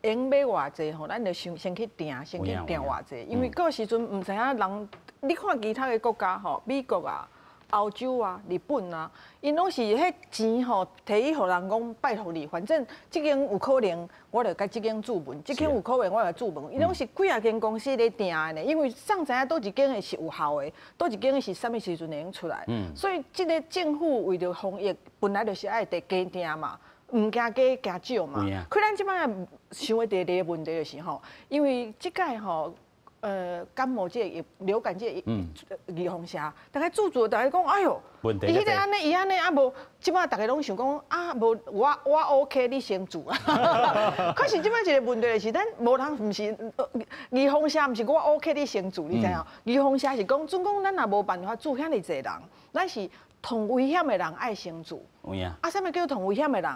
用买偌济吼，咱就先去订偌济，因为到时阵唔知影人，你看其他的国家吼，美国啊、欧洲啊、日本啊，因拢是迄钱吼，摕去互人讲拜托你，反正即间有可能，我就甲即间注文，即间有可能我就注文，伊拢是几啊间公司咧订的呢，因为上知影倒一间的是有效的，倒一间的是啥物时阵会用出来，所以即个政府为着防疫，本来就是爱得加订嘛。唔惊加少嘛，可咱即摆想的第二个问题就是吼，因为即届吼，感冒这个流感这个预防针，大家注大家讲，哎哟，伊迄个安尼，伊安尼啊无，即摆大家拢想讲啊无，我 OK， 你先做啊。可是即摆一个问题就是，咱无人唔是预防针，唔是我 OK， 你先做，你知影？预防针是讲，总讲咱也无办法做遐尼济人，咱是同危险的人爱先做。啊，啥物叫同危险的人？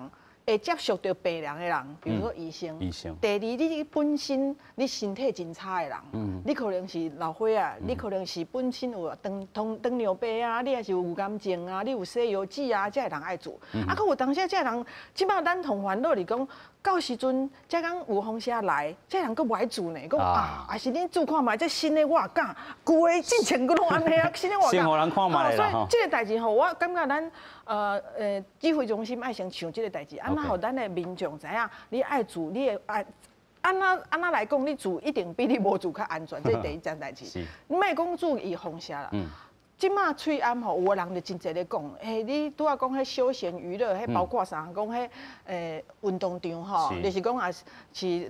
会接触到病人的人，比如说医生。第二，你本身你身体真差的人，你可能是老岁啊，你可能是本身有糖尿病啊，你也是有癌症啊，你有西药剂啊，这人爱做。啊，佮有当时这人，即摆咱同烦恼是讲，到时阵，才讲有风车来，这人佫无爱做呢，讲啊，还是恁做看卖，这新的我也敢，旧的之前佫拢安尼啊，新的我也敢。先互人看卖所以这个代志吼，我感觉咱指挥中心爱先想这个代志，安那互咱的民众知影，你爱做，你会爱。安那来讲，你做一定比你无做较安全，这是第一件代志。你莫讲注意风车啦。即马翠暗吼，有个人就真侪咧讲，你拄仔讲迄休闲娱乐，迄包括啥？讲迄运动场吼，就是讲也是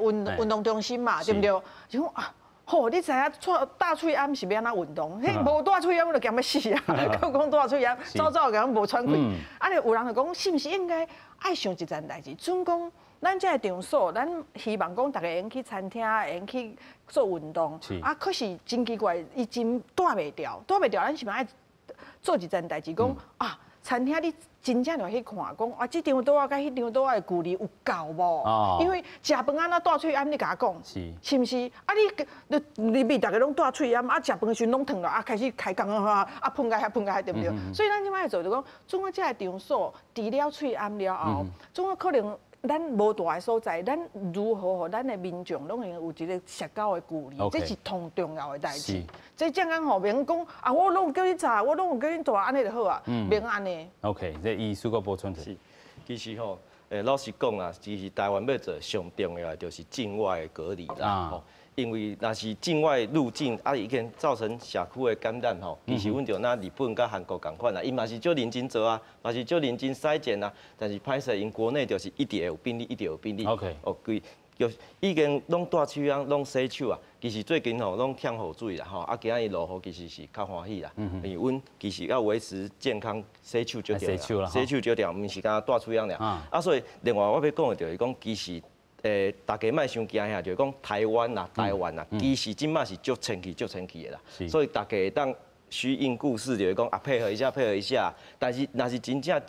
运动中心嘛，对不对？就讲啊，吼，你知影大翠暗是要安怎运动？迄无大翠暗就咸要死啊！讲大翠暗，早早甲无喘气。啊，有人就讲，是毋是应该爱想一件代志？准讲。咱这个场所，咱希望讲大家用去餐厅，用去做运动。啊，可是真奇怪，伊真带袂掉，咱是咪爱做一件代志？讲啊，餐厅你真正要去看，讲啊，这张桌啊，甲迄张桌的距离有够无？因为食饭安那大喙暗，你甲我讲，是毋是？啊，你咪大家拢大喙暗，啊，食饭的时阵拢疼了，啊，开始开工啊，啊，喷开对不对？所以咱即摆做就讲，总个这个场所，除了喙暗了后，总个可能。咱无大个所在，咱如何互咱的民众拢会有一个社交的距离，这是同重要的代志。这正讲吼，免讲啊，我拢有叫你炸，我拢有叫你大，安尼就好啊，免安尼。OK， 这医术个补充者。其实吼，老实讲啊，其实台湾要做上重要的就是境外的隔离啦。吼，因为若是境外入境啊，已经造成社区的感染吼，其实阮就拿日本甲韩国共款啦，因嘛是足认真做啊，嘛是足认真筛检啊，但是歹势因国内就是一直有病例，一直有病例。OK， 就已经拢大手啊，拢洗手啊。其实最近吼拢欠雨水啦吼，啊今仔日落雨其实是较欢喜啦。因为阮其实要维持健康，洗手就对啦。洗手就对，毋是干大手样尔。啊，所以另外我要讲的就是讲，其实大家莫伤惊遐，就是讲台湾啦，其实即马是足清气的啦。所以大家会当虚应故事，就是讲啊配合一下。但是若是真正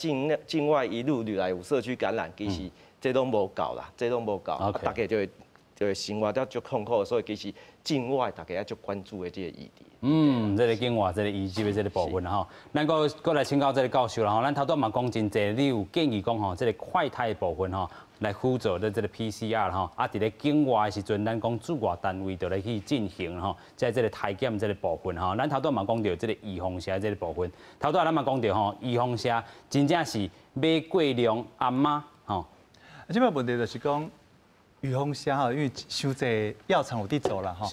境外一路来有社区感染，其实这拢无够啦，大家就会生活得足痛苦，所以其实境外大家也足关注的这个议题。这个境外这个医治的这个部分啦吼，咱过来请教这个教授啦吼，咱头段嘛讲真济，你有建议讲吼，这个快筛的部分吼，来辅助的这个 PCR 吼，啊，伫咧境外的时阵，咱讲驻外单位就来去进行吼，在这个体检这个部分吼，咱头段嘛讲到这个预防车这个部分，头段咱嘛讲到吼，预防车真正是买过量暗吗？吼，即摆问题就是讲预防车吼，因为伤济药厂有伫做啦吼。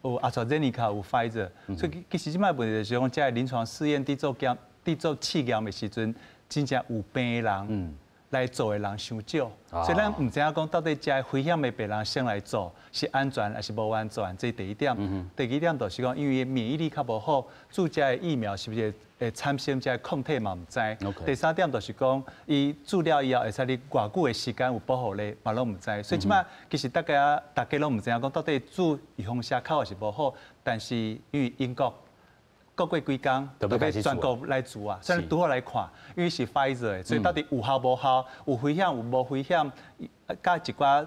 有AstraZeneca 有 Pfizer，所以其实即摆问题就是讲，即个临床试验伫做试验的时阵，真正有病的人来做的人伤少，所以咱唔知影讲到底这危险的病人先来做是安全还是无安全，这是第一点。第二点就是讲，因为免疫力较无好，注这的疫苗是不是会产生这抗体嘛唔知。第三点就是讲，伊注了以后会使你偌久的时间有保护力嘛拢唔知。所以即摆其实大家拢唔知影讲到底注预防针靠还是无好，但是因为英国过几工，就要全国来做啊，所以拄好来看，因为是 Pfizer 的，所以到底有效无效，有危险有无危险，甲一寡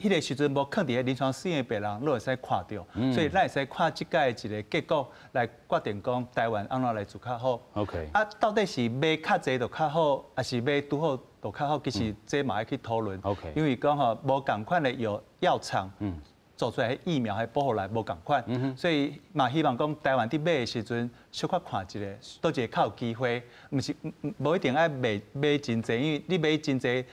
迄个时阵无放伫个临床试验的病人，都会使看到，所以咱会使看即届一个结果来决定讲台湾安怎来做较好。OK。啊，到底是买较济就较好，还是买拄好就较好？其实这嘛要去讨论。OK。因为讲吼，无共款的药厂。做出来疫苗还保护力无共款，所以嘛希望讲台湾伫买的时阵，小可看一个，倒一个较有机会，毋是无一定爱买真济，因为你买真济，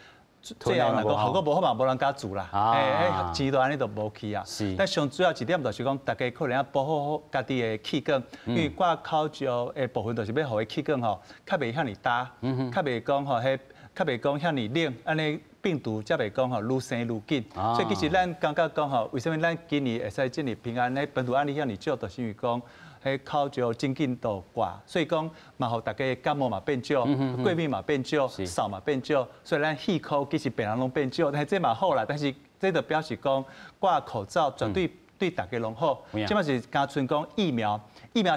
最后若讲效果无好嘛，无人敢做啦，钱都安尼都无去啊。但上主要一点就是讲，大家可能要保护好家己的气管，因为挂口罩的部分就是要互伊气管吼，较袂遐尼大，较袂讲吼较袂讲遐尼冷，安尼。病毒才袂讲吼愈生愈紧，所以其实咱感觉讲吼，为什么咱今年会使今年平安？迄病毒案例遐尼少，就是因为讲，迄口罩真紧都挂，所以讲嘛，互大家感冒嘛变少，过敏嘛变少，扫嘛变少，所以咱气口其实病人拢变少，但这嘛好啦，但是这就表示讲挂口罩绝对对大家拢好。即摆是加剩讲疫苗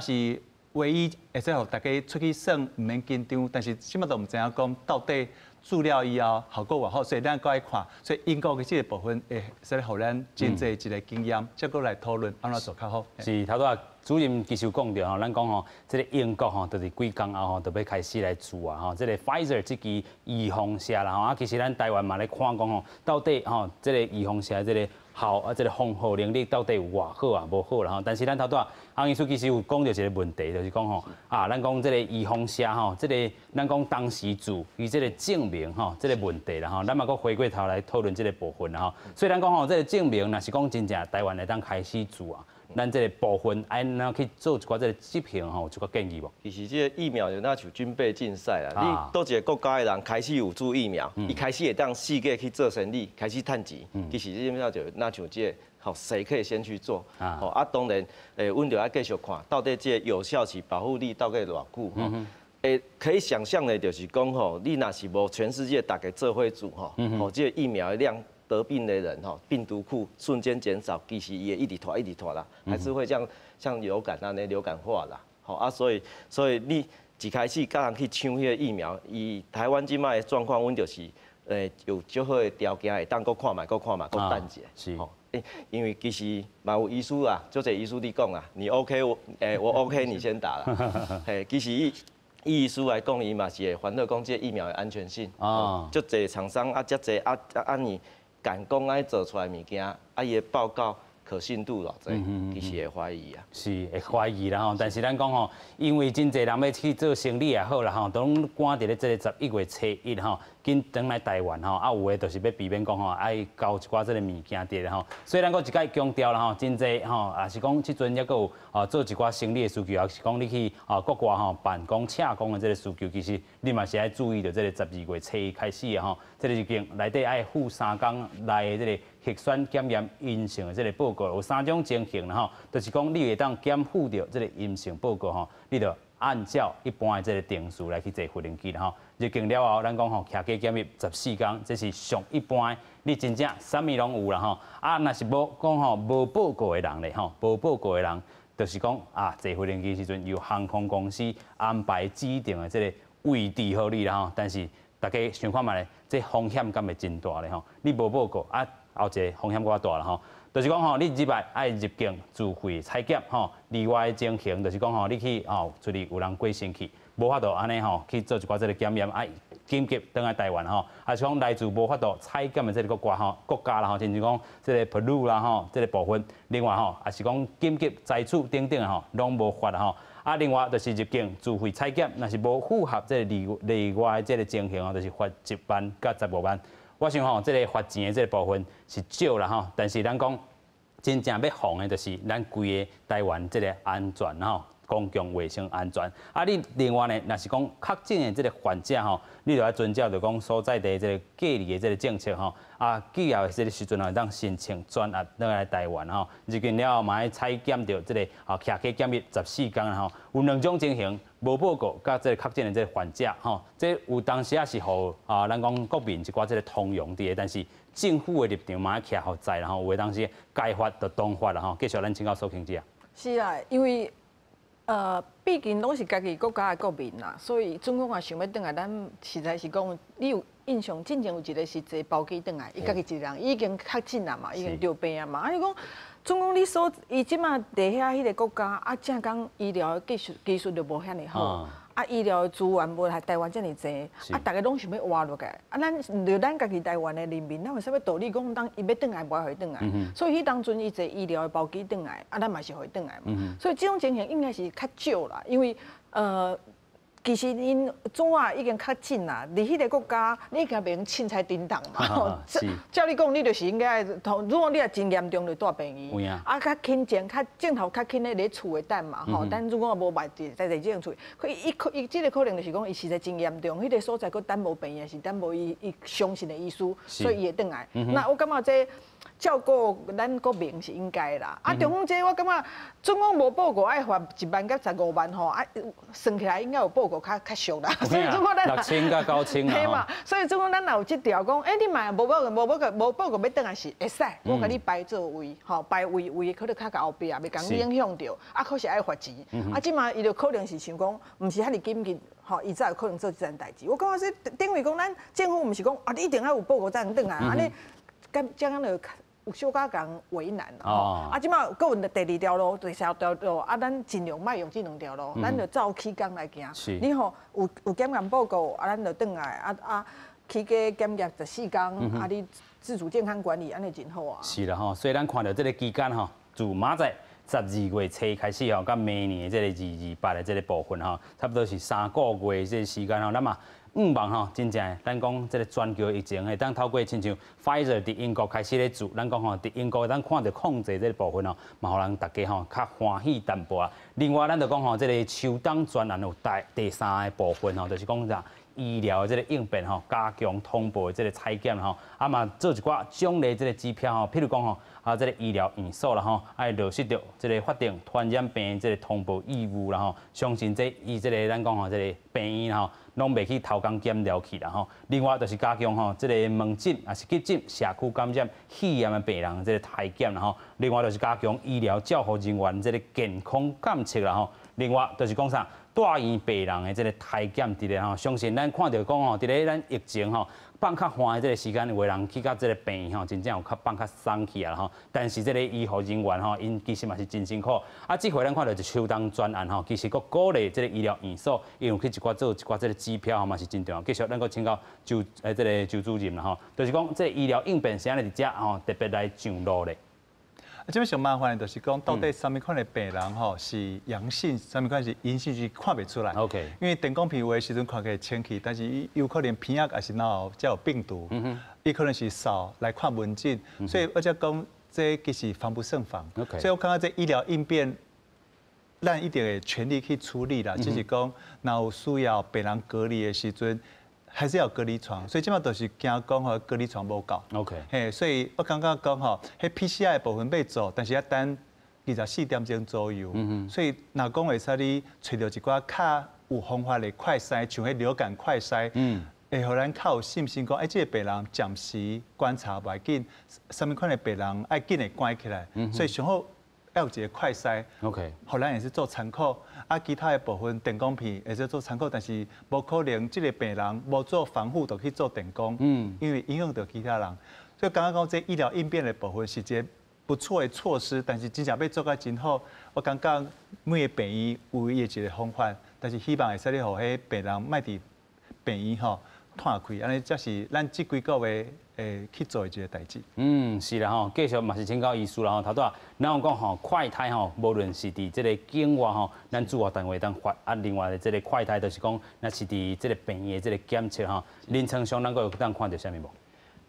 是唯一会使互大家出去耍，毋免紧张，但是即摆都毋知影讲到底。治疗以后效果偌好，所以咱搁爱看，所以英国嘅这个部分会使互咱真济一个经验，再过来讨论安怎做较好。是头拄啊，主任其实讲到吼，咱讲吼，这个英国吼，就是几工后吼，就要开始来做啊吼，这个 Pfizer 这支预防射啦吼，啊，其实咱台湾嘛咧看讲吼，到底吼，这个预防射这个这个防护能力到底有偌好啊，无好啦吼。但是咱头拄啊，洪医师其实有讲到一个问题，就是讲吼，咱讲这个预防射吼，这个咱讲当时做伊这个证明吼，这个问题啦吼，咱嘛搁回过头来讨论这个部分啦吼。所以咱讲吼，这个证明若是讲真正台湾会当开始做啊。咱这个部分，那去做一寡这个执行吼，有一寡建议无？其实这个疫苗就那像军备竞赛啦，你倒一个国家的人开始有做疫苗，伊开始会当世界去做生意，开始趁钱。其实这那就那像这个，谁可以先去做？当然，阮就要继续看，到底这个有效期、保护力到底偌久？可以想象的，就是讲吼，你若是无全世界大家做伙做吼，这个疫苗的量。得病的人病毒库瞬间减少，其实也一直拖啦，还是会像流感那流感化啦，所以你一开始甲人去抢迄个疫苗，以台湾即卖的状况，阮就是有较好的条件会当搁看卖，搁等一下，是，因为其实嘛有医师啊，就这医师你讲啊，你 OK 我 OK 你先打啦，其实医师来讲，伊嘛是会反对讲这疫苗的安全性，就这厂商遮济你。敢讲爱做出来物件，伊的报告可信度偌济，其实会怀疑啊。是会怀疑啦吼，但是咱讲吼，因为真侪人要去做生理也好啦吼，都赶伫咧这个11月初1吼，紧转来台湾吼，有诶就是要避免讲吼，爱交一寡这个物件伫咧吼。所以咱搁一解强调啦吼，真侪吼，也是讲即阵抑搁有做一寡生理的需求，也是讲你去国外吼办公洽公的这个需求，其实你嘛是爱注意到这个12月初1开始的吼，这个已经内底爱附3天来的这个核酸检验阴性的这个报告，有3种情形啦吼，就是讲你会当检附到这个阴性报告吼，你就按照一般的这个定数来去坐无人机啦吼。入境了后，咱讲吼，徛家检疫14天，这是上一般。你真正啥物拢有啦吼。若是无讲吼无报告的人咧吼，无报告的人，就是讲坐无人机时阵由航空公司安排指定的这个位置互你啦吼。但是大家想看觅咧，这风险敢会真大咧吼？你无报告后一个风险较大啦吼。就是讲吼，你入来爱入境自费采检吼，例外情形就是讲吼，你去出去有人过身去，无法度安尼吼去做一寡这个检验，紧急倒来台湾吼，还是讲来自无法度采检的这个国家啦吼，甚至讲这个 Peru 啦吼，这个部分，另外吼，也是讲紧急灾处等等吼，拢无法啦吼。另外就是入境自费采检，若是无符合这个例外这个情形就是罚1万到15万。我想吼，这个罚钱的这个部分是少啦吼，但是咱讲真正要防的，就是咱规个台湾这个安全吼，公共卫生安全。你另外呢，若是讲确诊的这个患者吼，你就要遵照着讲所在地这个隔离的这个政策吼。既后这个时阵吼，当申请专案倒来台湾吼，入境了后嘛要采检着这个徛家检疫14天吼，有2种情形。无报告，甲这个确诊的这个患者，吼，这有当时也是互咱讲国民一寡这个通用的，但是政府的立场嘛徛好在，然后有的当时该发就当发啦，吼。继续咱请教苏卿姐。是啊，因为毕竟拢是家己国家的国民啦，所以总共也想要转来，咱实在是讲，你有印象，之前有一个是坐包机转来，伊家己一个人已经确诊啦嘛，已经得病啊嘛，你讲。总共你所伊即马伫遐迄个国家，正讲医疗技术就无遐尼好，医疗资源无台湾遮尼济，大家拢想要活落来，咱家己台湾的人民，咱有啥物道理讲当伊要转来，无互伊转来？所以迄当阵伊坐医疗的包机转来，咱嘛是互伊转来嘛。所以这种情形应该是较少啦，因为其实因总啊已经较近啦，伫迄个国家你已经袂用凊彩叮当嘛。照你讲，你就是应该，如果你也真严重，就带病院。较轻症，较镜头较轻的咧厝的等嘛，吼。但如果无办在这种厝，伊这个可能就是讲，伊实在真严重，迄个所在佫等无病院，是等无伊相信的医师，所以伊会转来。那我感觉这。照顾咱国民是应该啦，中央这我感觉总共无报告爱罚1万到15万吼，算起来应该有报告较俗啦。所以总共咱6000到9000啦。嘛，所以总共咱若有这条讲，你嘛无报告要转来是会使，我甲你排座位，吼排位可能较到后壁，袂讲影响到，可是爱罚钱。即嘛伊就可能是想讲，毋是遐尼紧急。吼，伊才有可能做这件代志。我感觉这等于讲，咱政府毋是讲啊，你一定要有报告才能转来，安尼，这样就有小可共为难吼。啊，即马搁有第二条路、第三条路，啊，咱尽量莫用这两条路，咱就照期间来行。你吼有检验报告，啊，咱就转来，起价检验14天，啊，你自主健康管理安尼真好啊。是啦吼，所以咱看到这个期间吼，自明仔12月初开始吼，到明年这个2028的这个部分吼，差不多是3个月这个时间吼，那么望吼，真正咱讲这个全球疫情会当透过亲像 Pfizer 伫英国开始咧做，咱讲吼伫英国咱看到控制这个部分吼，嘛互人大家吼较欢喜淡薄啊。另外，咱就讲吼，这个秋冬专案有第3个部分吼，就是讲啥？医疗的这个应变吼，加强通报的这个采检吼，啊嘛做一寡奖励这个支票吼，譬如讲吼，这个医疗院所啦吼，爱落实到这个法定传染病这个通报义务啦吼，相信这个咱讲吼，这个病院吼，拢袂去偷工减料去啦吼。另外就是加强吼，这个门诊也是急诊社区感染肺炎的病人这个体检啦吼。另外就是加强医疗照护人员这个健康监测啦吼。另外就是讲啥？大院病人的这个体检伫咧吼，相信咱看到讲吼，伫咧咱疫情吼放较缓的这个时间，有的人去到这个病院吼，真正有较放较松去啊吼。但是这个医护人员吼，因其实嘛是真辛苦。啊，这回咱看到一秋冬专案吼，其实佫鼓励这个医疗院所，因有去一寡做一寡这个指标吼嘛是真重要。继续咱佫请教这个周主任啦吼，就是讲这个医疗应变是安尼伫遮吼，特别来上路咧。这边上麻烦的就是讲，到底什么款的病人吼是阳性，什么款是阴性是看不出来。OK。因为电光皮肤的时阵看起来清气，但是有可能鼻啊还是脑才有病毒，伊可能是扫来看门诊，所以我才讲这其实防不胜防。OK。所以我感觉这医疗应变，咱一定会全力去处理啦。只是讲，若有需要病人隔离的时阵。还是要隔离床，所以即马都是惊讲吼隔离床无够。OK， 嘿，所以我感觉讲吼，迄 PCR 的部分要做，但是要等24点钟左右。所以若讲会使你找到一寡较有方法的快筛，像迄流感快筛，会互咱较有信心讲，这个病人暂时观察袂紧，什么款的病人爱紧的关起来。所以上好要有一个快筛。OK， 互咱也是做参考。啊，其他的部分电光片会使做参考，但是无可能这个病人无做防护就去做电光，因为影响到其他人。所以刚刚讲这医疗应变的部分是一个不错的措施，但是真正要做到真好，我感觉每个病院有伊的一个方法，但是希望会使你互迄病人莫伫病院吼摊开，安尼才是咱这几个月去做的一个代志。是啦吼，继续嘛是请教医师啦吼，头拄啊，咱有讲吼快筛吼，无论是伫这个境外吼，咱主要单位当发啊，另外的这个快筛就是讲，那是伫这个病院这个检测吼，临床上咱个有当看到啥物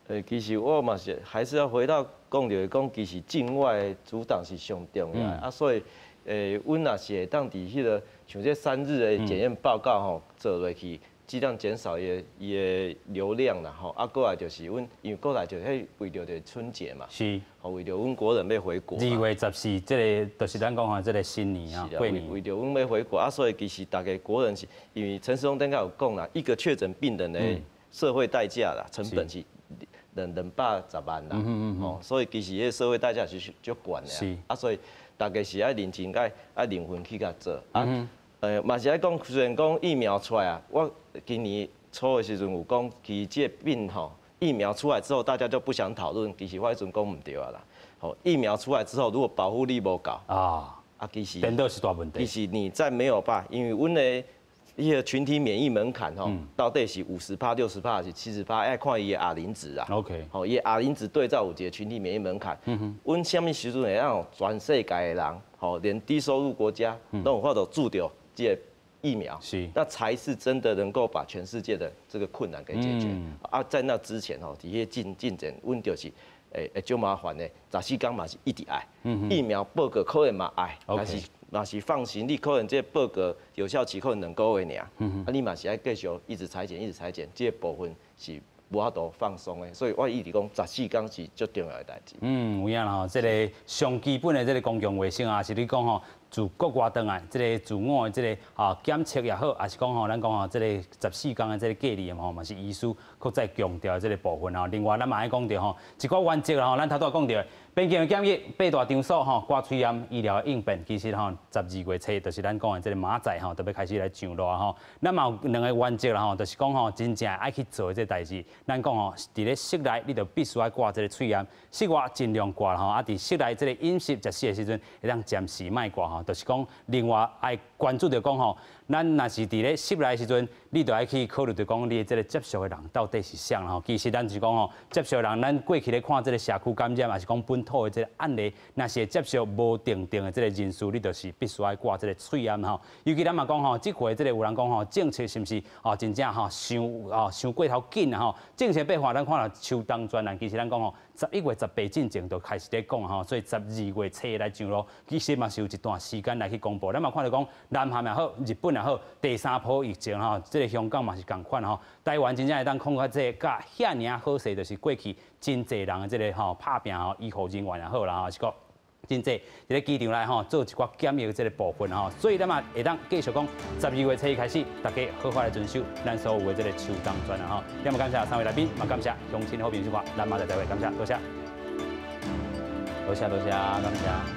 无？其实我嘛是还是要回到讲到讲，其实境外阻挡是上重要啊，所以阮若是会当伫迄个像这3日的检验报告吼做落去。尽量减少伊的流量啦吼，啊，过来就是阮，因为过来就是为着的春节嘛，是，吼为着阮国人要回国。2月14，这个就是咱讲吼，这个新年啊，过年。为着阮要回国啊，所以其实大家国人是，因为陈时中等下有讲啦，一个确诊病人的社会代价啦，成本是210万啦，哦，所以其实迄社会代价是足悬的啊，所以大家是爱认真爱灵魂去甲做啊。嘛是爱讲，虽然讲疫苗出来啊，我今年初的时阵有讲，其实这病吼疫苗出来之后，大家就不想讨论。其实我迄阵讲唔对啊啦，吼疫苗出来之后，如果保护力无够其实真的是大问题。其实你再没有办法，因为阮的迄个群体免疫门槛吼，到底是50%、60%还是70%，爱看伊的R零值啊。OK， 吼，伊的R零值对照有一个群体免疫门槛。阮什么时阵会让全世界的人，吼连低收入国家都有法度注到这个疫苗，是，那才是真的能够把全世界的这个困难给解决。在那之前吼，伫迄进展，阮就是会足麻烦的。14天嘛是一直爱，疫苗报告可能嘛爱，但是嘛是放心，你可能这报告有效期可能2个月尔，你嘛是爱继续一直裁剪，这部分是无法度放松的，所以我一直讲14天是最重要的代志。有影啦吼，这个上基本的这个公共卫生啊，是你讲吼，自国外回来，这个自我的这个检测也好，也是讲吼，咱讲吼，这个14天的这个隔离吼，嘛是医师搁再强调这个部分吼。另外，咱嘛爱讲到吼，一个原则啦吼，咱头拄讲到，边境的检疫8大场所吼，挂嘴验医疗的应变，其实吼12月初就是咱讲的这个马仔吼，就要开始来上路啊吼。咱嘛有2个原则啦吼，就是讲吼，真正爱去做这代志。咱讲吼，伫咧室内你就必须爱挂这个嘴验，室外尽量挂啦吼。啊，伫室内这个饮食食食的时阵，会当暂时莫挂吼。就是讲，另外爱关注着讲吼，咱若是伫咧室内的时阵，你就爱去考虑着讲，你这个接触的人到底是啥吼。其实咱是讲吼，接触的人，咱过去咧看这个社区感染，也是讲本土的这个案例，若是接触无定的这个人数，你就是必须爱挂这个喙验吼。尤其咱嘛讲吼，这回这个有人讲吼，政策是毋是哦真正吼伤过头紧啊吼？政策变化咱看到秋冬专栏，其实咱讲吼，11月18进前就开始咧讲吼，所以12月初来上路，其实嘛是有一段时间来去公布。咱嘛看到讲，南韩也好，日本也好，第3波疫情吼，这个香港嘛是共款吼。台湾真正会当控制这甲遐尔好势，就是过去真侪人的这个吼拍拼吼，医护人员也好啦吼，是讲真侪伫咧机场内吼做一寡检疫的这个部分吼，所以咱嘛会当继续讲12月初开始，大家好好来遵守咱所有的这个秋冬专栏吼。那么感谢3位来宾，嘛感谢乡亲好朋友收看，咱马上再会，感谢多谢，感谢。